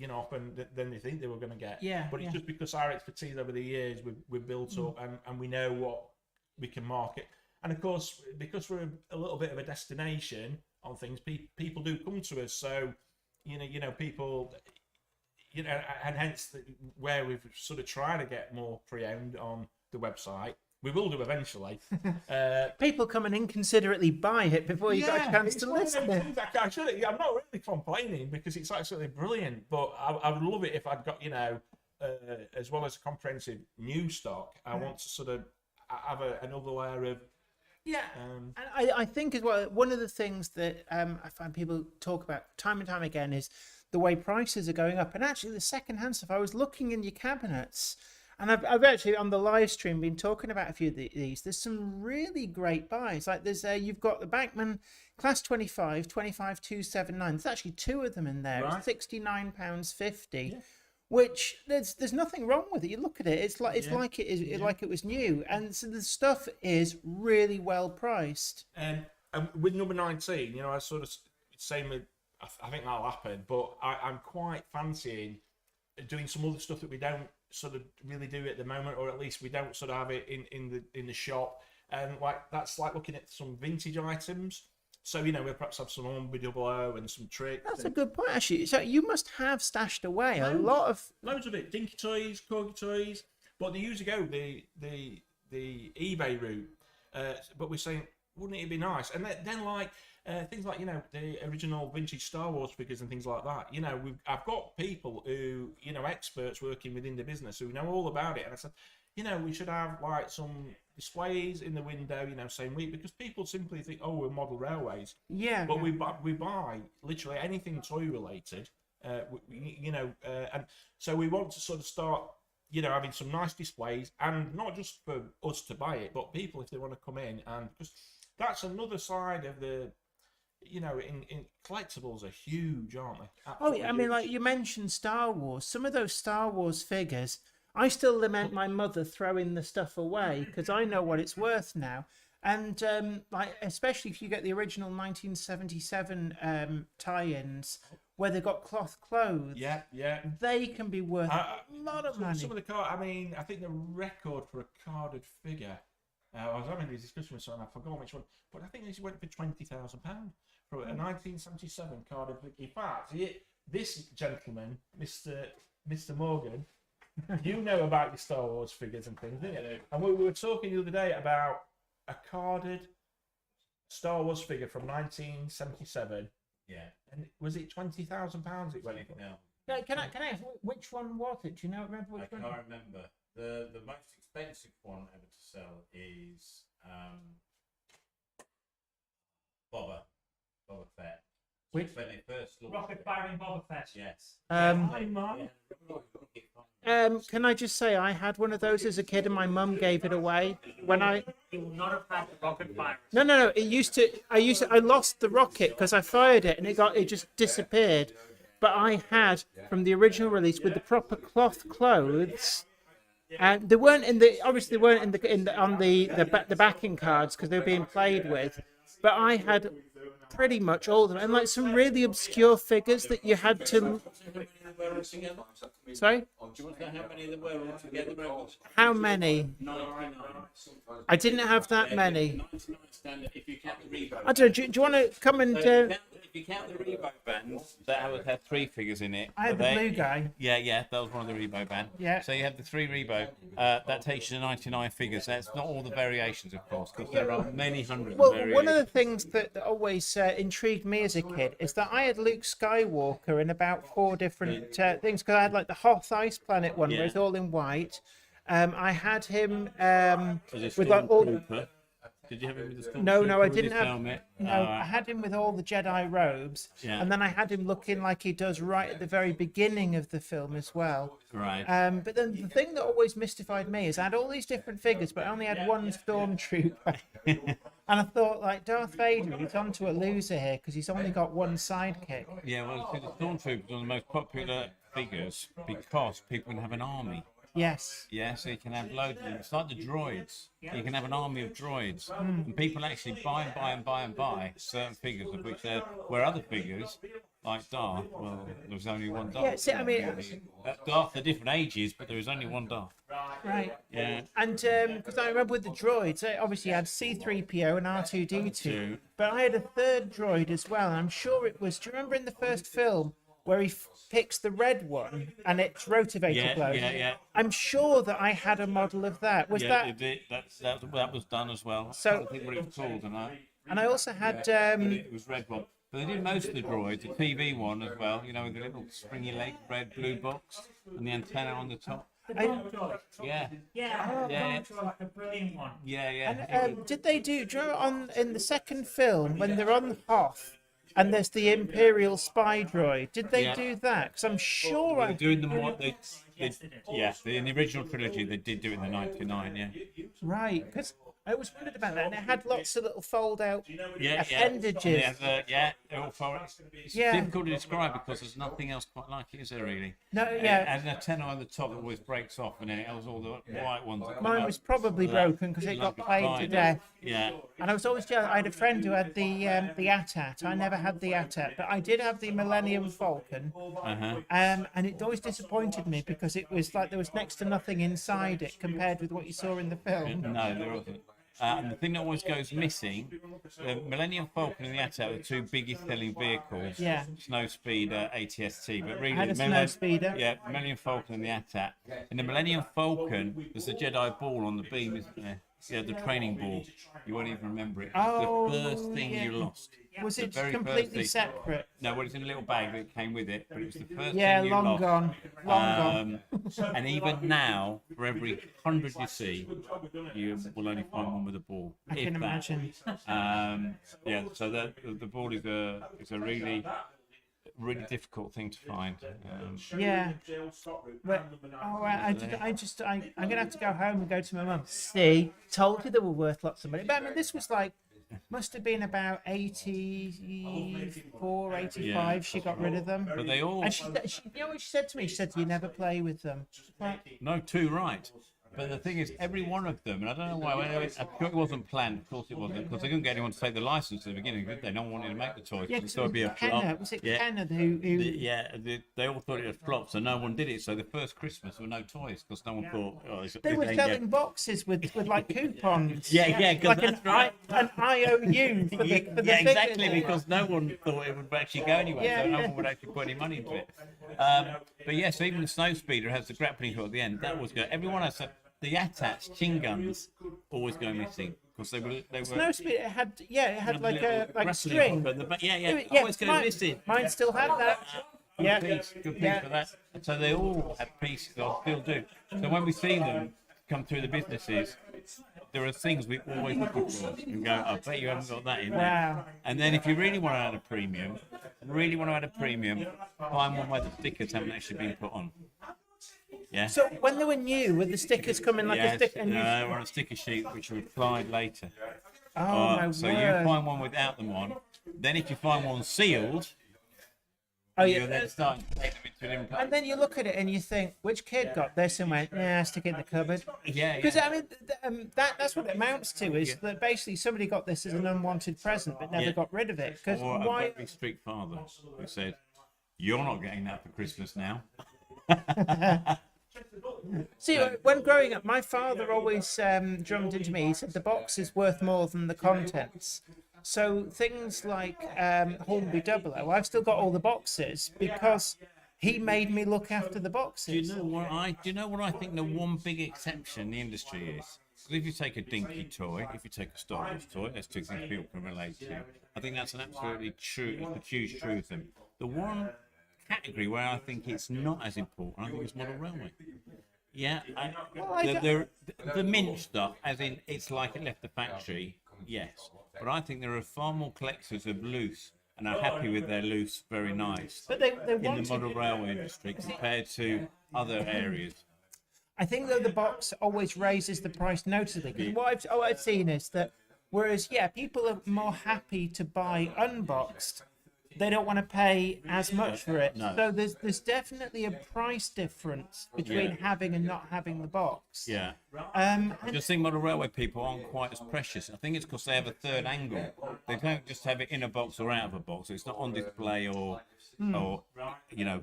often than they think they were going to get. But it's just because our expertise over the years we've built up, and we know what we can market. And of course, because we're a little bit of a destination on things, people do come to us. So people. And hence where we've sort of tried to get more pre-owned on the website. We will do eventually. People come and inconsiderately buy it before you got a chance to list it. I'm not really complaining, because it's absolutely brilliant. But I would love it if I'd got as well as a comprehensive new stock. I want to sort of have another layer of. And I think as well, one of the things that I find people talk about time and time again is the way prices are going up. And actually the second-hand stuff, I was looking in your cabinets, and I've actually on the live stream been talking about a few of these. There's some really great buys. Like there's you've got the Bachmann Class 25 279. There's actually two of them in there. Right. It's £69.50. Which there's nothing wrong with it. You look at it, it's like it was new, and so the stuff is really well priced. And with number 19, I sort of same with I think that'll happen. But I'm quite fancying doing some other stuff that we don't sort of really do at the moment, or at least we don't sort of have it in the shop. And that's like looking at some vintage items. So we'll perhaps have some on and some tricks. That's a good point, actually. So you must have stashed away a lot of loads of it, dinky toys, corgi toys. But they usually go the eBay route. But we're saying, wouldn't it be nice? And then like things like the original vintage Star Wars figures and things like that. I've got people who experts working within the business who know all about it. And I said, we should have like some displays in the window, same week, because people simply think, oh, we're model railways. Yeah. But we buy literally anything toy related, and so we want to sort of start, having some nice displays, and not just for us to buy it, but people if they want to come in, and because that's another side of the, in collectibles are huge, aren't they? Oh, yeah, I mean, like you mentioned Star Wars. Some of those Star Wars figures, I still lament my mother throwing the stuff away because I know what it's worth now. And like, especially if you get the original 1977 tie-ins where they've got cloth clothes, they can be worth a lot of money. Some of the card, I mean, I think the record for a carded figure. I was having this discussion with someone, I forgot which one, but I think this went for £20,000 for a 1977 carded figure. In fact, this gentleman, Mr. Morgan. You know about your Star Wars figures and things, didn't you? And we were talking the other day about a carded Star Wars figure from 1977. Yeah. And was it £20,000? It went for. No. Can I ask which one was it? Do you remember which one? I can't remember. The most expensive one ever to sell is Boba Fett. Which? When they first launched Rocket it. firing Boba Fett. Yes. Can I just say I had one of those as a kid, and my mum gave it away when I. You will not have had the rocket fire. No. I lost the rocket because I fired it and it just disappeared. But I had from the original release with the proper cloth clothes, and they weren't on the backing cards because they were being played with. But I had pretty much all of them, and like some really obscure figures that you had to. Sorry? Do you want to know how many there were altogether? How many? 99. I didn't have that many. 99 standard if you count the Revo. I don't know. Do you want to come and? If you count the Revo band, that had 3 figures in it. I had the blue guy. Yeah, that was one of the Revo band. Yeah. So you have the 3 Revo. That takes you to 99 figures. That's not all the variations, of course, because there are many hundreds Well, of variations. one of the things that always intrigued me as a kid is that I had Luke Skywalker in about 4 different things, because I had like the Hoth Ice Planet one where it's all in white. I had him with like all. Did you have him with the No, I with didn't his have. helmet? No, I had him with all the Jedi robes, and then I had him looking like he does right at the very beginning of the film as well. Right. But then the thing that always mystified me is I had all these different figures, but I only had one stormtrooper. And I thought, like, Darth Vader, he's onto a loser here because he's only got one sidekick. Yeah, well, the Stormtroopers are the most popular figures because people can have an army. Yes. Yeah, so you can have loads of them. It's like the droids. You can have an army of droids. And people actually buy certain figures, of which where other figures, like Darth, well, there's only one Darth. Yeah, see, I mean... Darth are different ages, but there is only one Darth. Right. Yeah. And because I remember with the droids, I obviously had C-3PO and R2-D2, but I had a third droid as well, and I'm sure it was... Do you remember in the first film where he picks the red one and it's rotivator blown? Yeah. I'm sure that I had a model of that. Was that... That was done as well. So- I think what it was called, and And I also had... it was red one. But they did most of the droids, the TV one as well, with the little springy leg, red, blue box, and the antenna on the top. Yeah. Yeah, like a brilliant one. Yeah. And did they do you know in the second film when they're on Hoth and there's the Imperial Spy Droid? Did they do that? Because I'm sure They're doing them what in the original trilogy they did do it in the '99. Yeah. Right, because I always wondered about that, and it had lots of little fold-out Yeah, appendages. they're all for it. It's Yeah. difficult to describe because there's nothing else quite like it, is there really? No, yeah. And the antenna on the top always breaks off, and then it has all the white ones. that come Mine out. was probably broken because it got Like a played to spider. death. Yeah. And I was always jealous. I had a friend who had the AT-AT. I never had the AT-AT, but I did have the Millennium Falcon. Uh-huh. And it always disappointed me because it was like there was next to nothing inside it compared with what you saw in the film. No, there wasn't. And the thing that always goes missing, the Millennium Falcon and the AT-AT are the two biggest selling vehicles. Yeah. Snow Speeder, ATST, but really, I had a the Snow Speeder. Yeah, Millennium Falcon and the AT-AT. In the Millennium Falcon, there's the Jedi ball on the beam, isn't there? Yeah, the training ball. You won't even remember it. It's Oh, the first thing yeah. you lost. Was The it very first completely thing. separate? No, well, it's in a little bag that came with it, but it was the first Yeah, thing you long lost. gone. Long gone. And even now, for every 100 you see, you will only find one with a ball. I if can that. imagine. Yeah, so the ball is a really difficult thing to find. Yeah. But, I'm gonna have to go home and go to my mum. See, told you they were worth lots of monny. But I mean, this was like, must have been about 84, 85. Yeah. She got rid of them. But they all And she, you know what she said to me? She said, "You never play with them." Like, no, too right. But the thing is, every one of them, and I don't know why, I'm sure it wasn't planned, of course it wasn't, because they couldn't get anyone to take the license at the beginning, did they? No one wanted to make the toys. yeah, It because thought it'd be a Kenner. flop. Was it Yeah. Kenner who They all thought it was flop, so no one did it. So the first Christmas there were no toys because no one thought. Oh, they were selling boxes with like coupons. Yeah, 'cause like that's right. an IOU for the Yeah, exactly, figure. because no one thought it would actually go anywhere, Yeah, so no yeah. one would actually put any money into it. But yes, even the Snow Speeder has the grappling hook at the end. That was good. Everyone has the AT-ATs, chin guns, always go missing because they were. Snowspeed, it had like little a like grappling string. hook at the back. Yeah, Yeah, always go missing. mine still had that. Yeah, Good piece for that. So they all have pieces, or still do. So when we see them come through the businesses, there are things we always look for and go, I bet you haven't got that in there. Wow. And then if you really want to add a premium, find one where the stickers haven't actually been put on. Yeah. So when they were new, with the stickers coming like a Yes, stick, and you, no, we're on a sticker sheet which are applied later. oh my So word! you find one without them on. Then if you find one sealed, Oh you yeah. then start to take them into a different place. And then you look at it and you think, which kid got this and went, yeah, stick it in the cupboard. Yeah, Because yeah. I mean, that's what it amounts to is that basically somebody got this as an unwanted present but never Yeah. got rid of it. Because Or a why? very strict father who said, "You're not getting that for Christmas now." See, when growing up, my father always drummed into me. He said the box is worth more than the contents. So things like Hornby 00, I've still got all the boxes because he made me look after the Do boxes. you know what I think the one big exception in the industry is? Because if you take a dinky toy, if you take a Star Wars toy, that's two things people can relate to. I think that's an absolutely true, a huge truth. And the one category where I think it's not as important, I think it's model railway. Yeah, the mint stuff, as in it's like it left the factory, yes. But I think there are far more collectors of loose and are happy with their loose, very nice, But they in the wanted. model railway industry compared to other areas. I think that the box always raises the price noticeably. Because what I've seen is that whereas people are more happy to buy unboxed, they don't want to pay as much for it. No. So there's definitely a price difference between Yeah. having and not having the box. Yeah. And I just think model railway people aren't quite as precious. I think it's because they have a third angle. They don't just have it in a box or out of a box. It's not on display or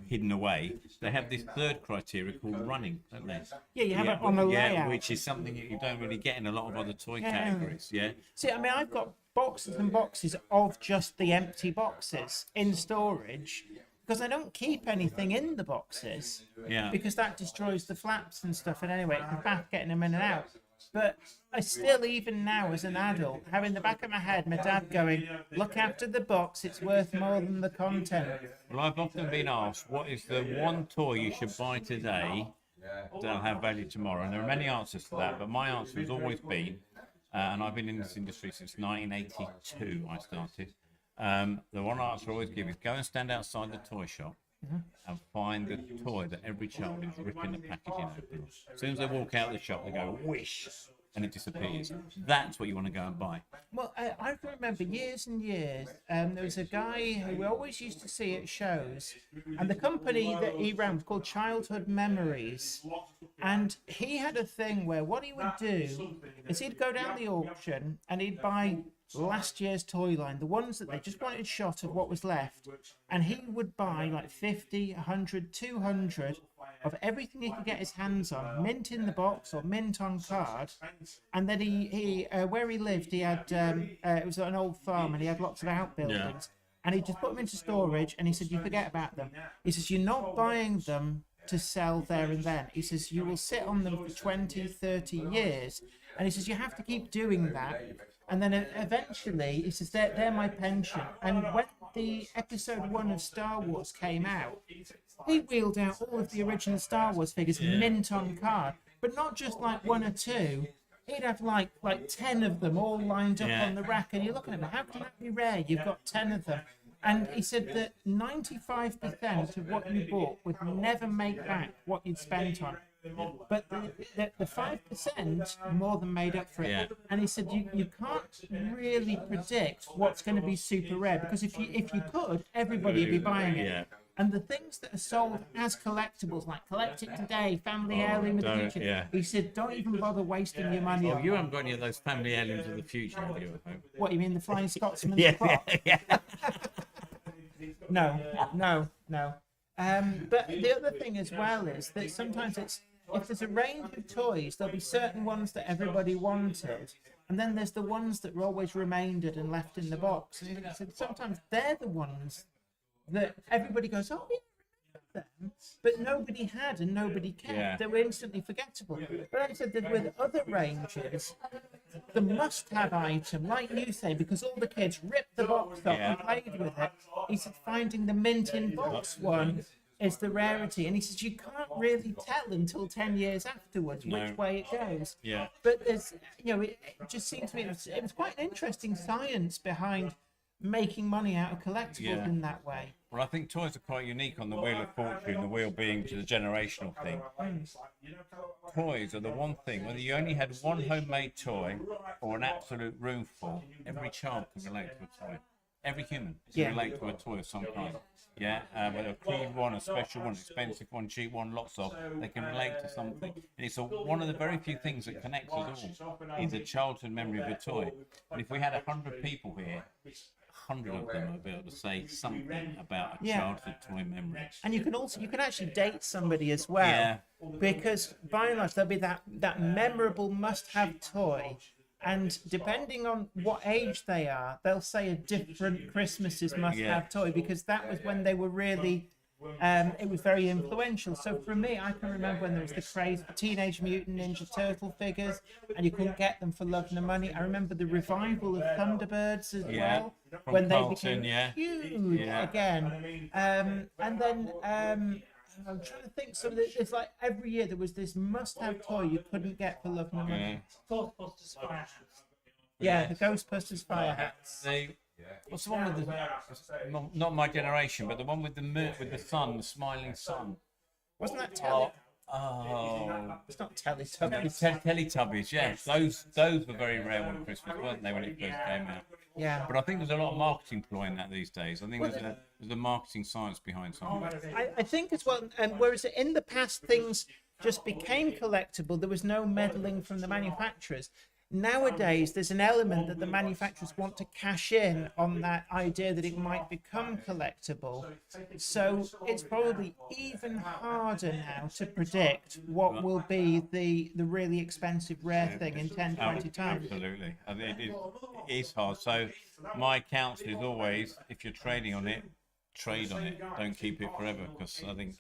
hidden away. They have this third criteria called running, don't they? yeah, you have it on a layout. Yeah, which is something that you don't really get in a lot of other toy Yeah. categories. Yeah. See, I mean, I've got boxes and boxes of just the empty boxes in storage because I don't keep anything in the boxes. Yeah. Because that destroys the flaps and stuff. And anyway, it's bad getting them in and out. But I still, even now as an adult, have in the back of my head my dad going, look after the box, it's worth more than the content. Well, I've often been asked, what is the one toy you should buy today that'll have value tomorrow? And there are many answers to that, but my answer has always been, and I've been in this industry since 1982, I started. The one answer I always give is go and stand outside the toy shop and find the toy that every child is ripping the packaging open. As soon as they walk out of the shop, they go, wish. and it disappears. That's what you want to go and buy. Well, I can remember years and years, there was a guy who we always used to see at shows, and the company that he ran was called Childhood Memories. And he had a thing where what he would do is he'd go down the auction and he'd buy last year's toy line, the ones that they just wanted shot of what was left. And he would buy like 50, 100, 200 of everything he could get his hands on, mint in the box or mint on card. And then he where he lived, he had, it was an old farm and he had lots of outbuildings. And he just put them into storage and he said, you forget about them. He says, you're not buying them to sell there and then. He says, you will sit on them for 20, 30 years. And he says, you have to keep doing that. And then eventually, he says, they're my pension. And when the episode 1 of Star Wars came out, he wheeled out all of the original Star Wars figures mint on card. But not just like 1 or 2. He'd have like 10 of them all lined up on the rack. And you're looking at them, how can that be rare? You've got 10 of them. And he said that 95% of what you bought would never make back what you'd spent on it. But the 5% more than made up for it. Yeah. And he said you can't really predict what's going to be super rare, because if you could, everybody would be buying it. Yeah. And the things that are sold as collectibles, like collect it today, family heirloom of the don't, future, yeah. he said, don't even bother wasting your money Oh, on you that. haven't got any of those family heirlooms of the future, have you? I hope? What, you mean the Flying Scotsman? Yeah, clock? yeah. No. But the other thing as well is that sometimes if there's a range of toys, there'll be certain ones that everybody wanted, and then there's the ones that were always remaindered and left in the box. And he said sometimes they're the ones that everybody goes, oh, yeah, I remember them, but nobody had and nobody kept. Yeah. They were instantly forgettable. But like I said, that with other ranges, the must-have item, like you say, because all the kids ripped the box off and played with it, he said finding the mint in box one is the rarity. And he says you can't really tell until 10 years afterwards which way it goes. Yeah. But there's, it just seems to me it was quite an interesting science behind making money out of collectibles in that way. Well, I think toys are quite unique on the Wheel of Fortune, the wheel being to the generational thing. Toys are the one thing, whether you only had one homemade toy or an absolute room full, every child can relate to a toy. Every human can relate to a toy of some kind. Yeah, whether a clean one, a special one, expensive one, cheap one, lots of, they can relate to something. And it's one of the very few things that connects us all is a childhood memory of a toy. And if we had 100 people here, 100 of them would be able to say something about a childhood toy memory. And you can actually date somebody as well, because by and large there'll be that memorable must-have toy, and depending on what age they are, they'll say a different Christmas's must-have toy, because that was when they were really it was very influential. So for me, I can remember when there was the craze for Teenage Mutant Ninja Turtle figures, and you couldn't get them for love nor money. I remember the revival of Thunderbirds as well, when they became huge again. And then I'm trying to think. So it's like every year there was this must-have toy you couldn't get for love nor money. Ghostbusters fire hats. Yeah, the Ghostbusters fire hats. What's the one with the not my generation, but the one with the sun, the smiling sun? Wasn't that Telly? Oh, It's not Teletubbies. Teletubbies, yeah. Those were very rare on Christmas, weren't they, when it first came out? Yeah. But I think there's a lot of marketing ploy in that these days. I think there's a marketing science behind some of it. I think as well, and whereas in the past things just became collectible, there was no meddling from the manufacturers. Nowadays, there's an element that the manufacturers want to cash in on that idea that it might become collectible. So it's probably even harder now to predict what will be the really expensive rare thing in 10, 20 times. Absolutely. I think it is hard. So my counsel is always, if you're trading on it, trade on it. Don't keep it forever, because I think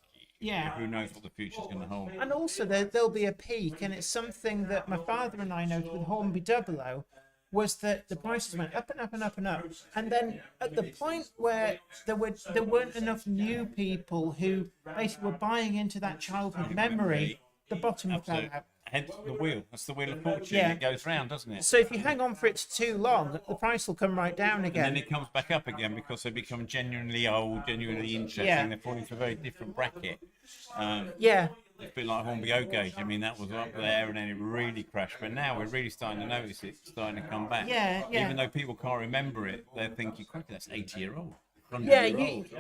who knows what the future's going to hold. And also there'll be a peak, and it's something that my father and I noted with Hornby 00, was that the prices went up and up and up and up, and then at the point where there weren't enough new people who basically were buying into that childhood memory, the bottom fell out. hence the wheel. That's the wheel of fortune. Yeah. It goes round, doesn't it? So if you hang on for it too long, the price will come right down And then again. it comes back up again because they become genuinely old, genuinely interesting. Yeah. They fall into a very different bracket. Yeah. It's a bit like Hornby O gauge. I mean, that was up there and then it really crashed. But now we're really starting to notice it starting to come back. Yeah, yeah. Even though people can't remember it, they're thinking, "Crikey, that's 80-year-old." Yeah,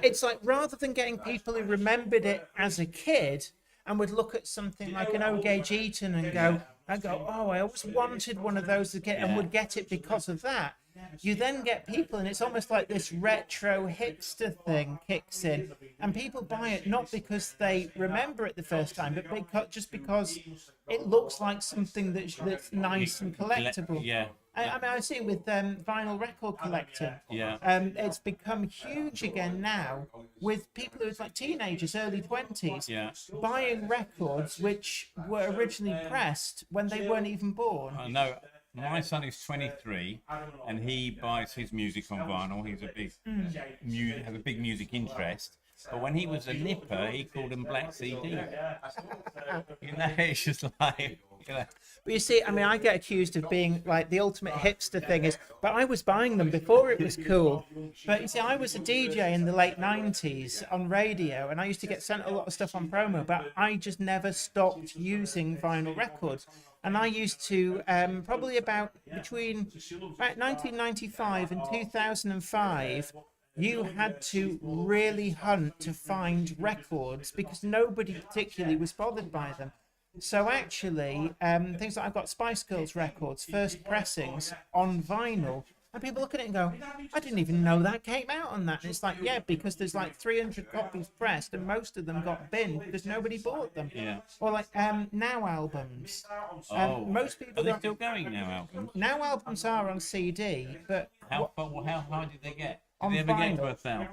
it's like rather than getting people who remembered it as a kid and would look at something like an O-Gauge Eton and go, oh, I always wanted one of those to get, and would get it because of that. You then get people, and it's almost like this retro hipster thing kicks in, and people buy it not because they remember it the first time, but just because it looks like something that's nice and collectible. Yeah. I mean, I see it with vinyl record collecting. Yeah. It's become huge again now with people who's like teenagers, early 20s, Yeah. buying records which were originally pressed when they weren't even born. I know. My son is 23, and he buys his music on vinyl. He's a big has a big music interest. But when he was a nipper, he called them black CD. You know, it's just like, you know. But you see, I mean, I get accused of being like the ultimate hipster thing is, but I was buying them before it was cool. But you see, I was a DJ in the late 90s on radio, and I used to get sent a lot of stuff on promo, but I just never stopped using vinyl records. And I used to, probably between 1995 and 2005, you had to really hunt to find records because nobody particularly was bothered by them. So actually, things like I've got Spice Girls records, first pressings on vinyl, and people look at it and go, I didn't even know that came out on that. And it's like, yeah, because there's like 300 copies pressed and most of them got binned because nobody bought them. Yeah. Or like Now albums. Most people Are they don't. still going now, albums? Now albums are on CD, but How high did they get? On Did they ever get to vinyl. 1,000?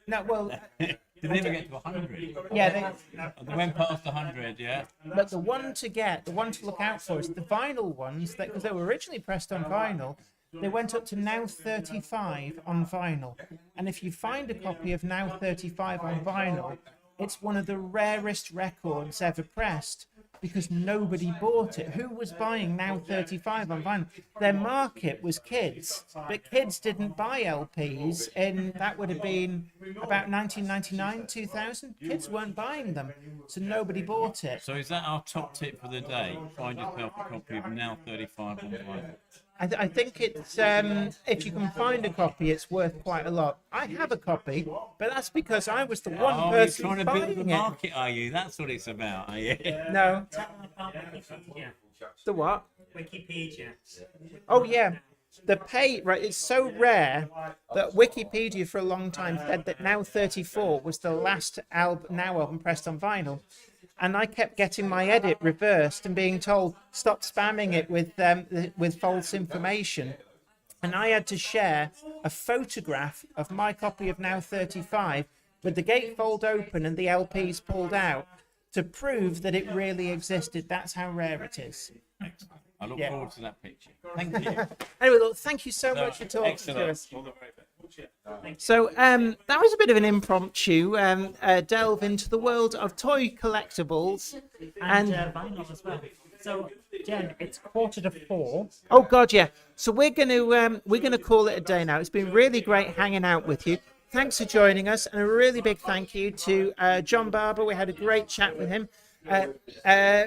no, well, Did they ever get to 100? yeah, They went past 100, yeah? but the one to look out for is the vinyl ones, because they were originally pressed on vinyl. They went up to Now 35 on vinyl. And if you find a copy of Now 35 on vinyl, it's one of the rarest records ever pressed because nobody bought it. Who was buying Now 35 on vinyl? Their market was kids, but kids didn't buy LPs, and that would have been about 1999, 2000. Kids weren't buying them, so nobody bought it. So is that our top tip for the day? Find yourself a copy of Now 35 on vinyl. I think it's if you can find a copy, it's worth quite a lot. I have a copy, but that's because I was the one Oh, you're person trying to build buying the it. market, are you? That's what it's about, are you? No, Wikipedia. the what? Wikipedia. Oh yeah, the right. It's so rare that Wikipedia for a long time said that Now 34 was the last Now album pressed on vinyl. And I kept getting my edit reversed and being told, stop spamming it with false information. And I had to share a photograph of my copy of Now 35 with the gatefold open and the LPs pulled out to prove that it really existed. That's how rare it is. Excellent. I look Yeah. forward to that picture. Thank you. Anyway, look, thank you so much for talking to Excellent. us. So that was a bit of an impromptu delve into the world of toy collectibles. And vinyl as well. So, Jen, it's 3:45. Oh God, yeah. So we're gonna call it a day now. It's been really great hanging out with you. Thanks for joining us, and a really big thank you to John Barber. We had a great chat with him.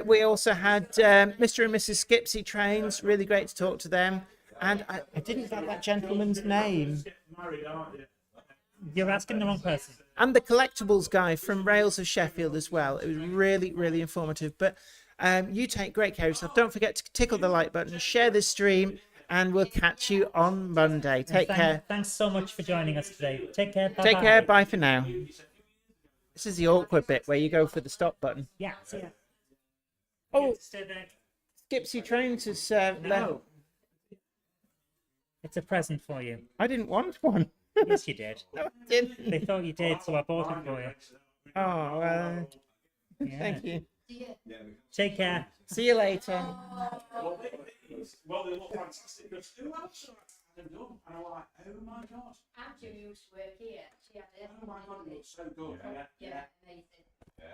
We also had Mr. and Mrs. Skipsy Trains. Really great to talk to them. And I didn't get that gentleman's name. You're asking the wrong person. And the collectibles guy from Rails of Sheffield as well. It was really, really informative. But you take great care of yourself. Don't forget to tickle the like button, share this stream, and we'll catch you on Monday. Take care. Thanks so much for joining us today. Take care. Bye. Take care. Bye for now. This is the awkward bit where you go for the stop button. Yeah. See ya. Oh, Stay there. Skipsy Trains has left. It's a present for you. I didn't want one. Yes, you did. No, I didn't. They thought you did, so I bought it for you. Oh, Yeah. thank you. Take care. See you later. Well, they look fantastic. Who else had them done? And I'm like, oh my god. Andrew used to work here. She had Oh my god, it looks so good. yeah, amazing.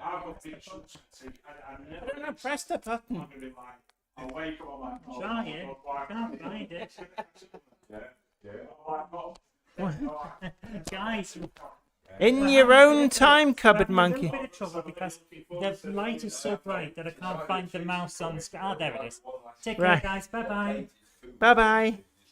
I've got patience. I don't know, press the button. I'll wake up on my Try it. I can't find it. Guys, In your own time, cupboard I'm having monkey. a little bit of trouble because the light is so bright that I can't find the mouse on the screen. Oh, there it is. Take care, Right. guys. Bye bye. Bye bye.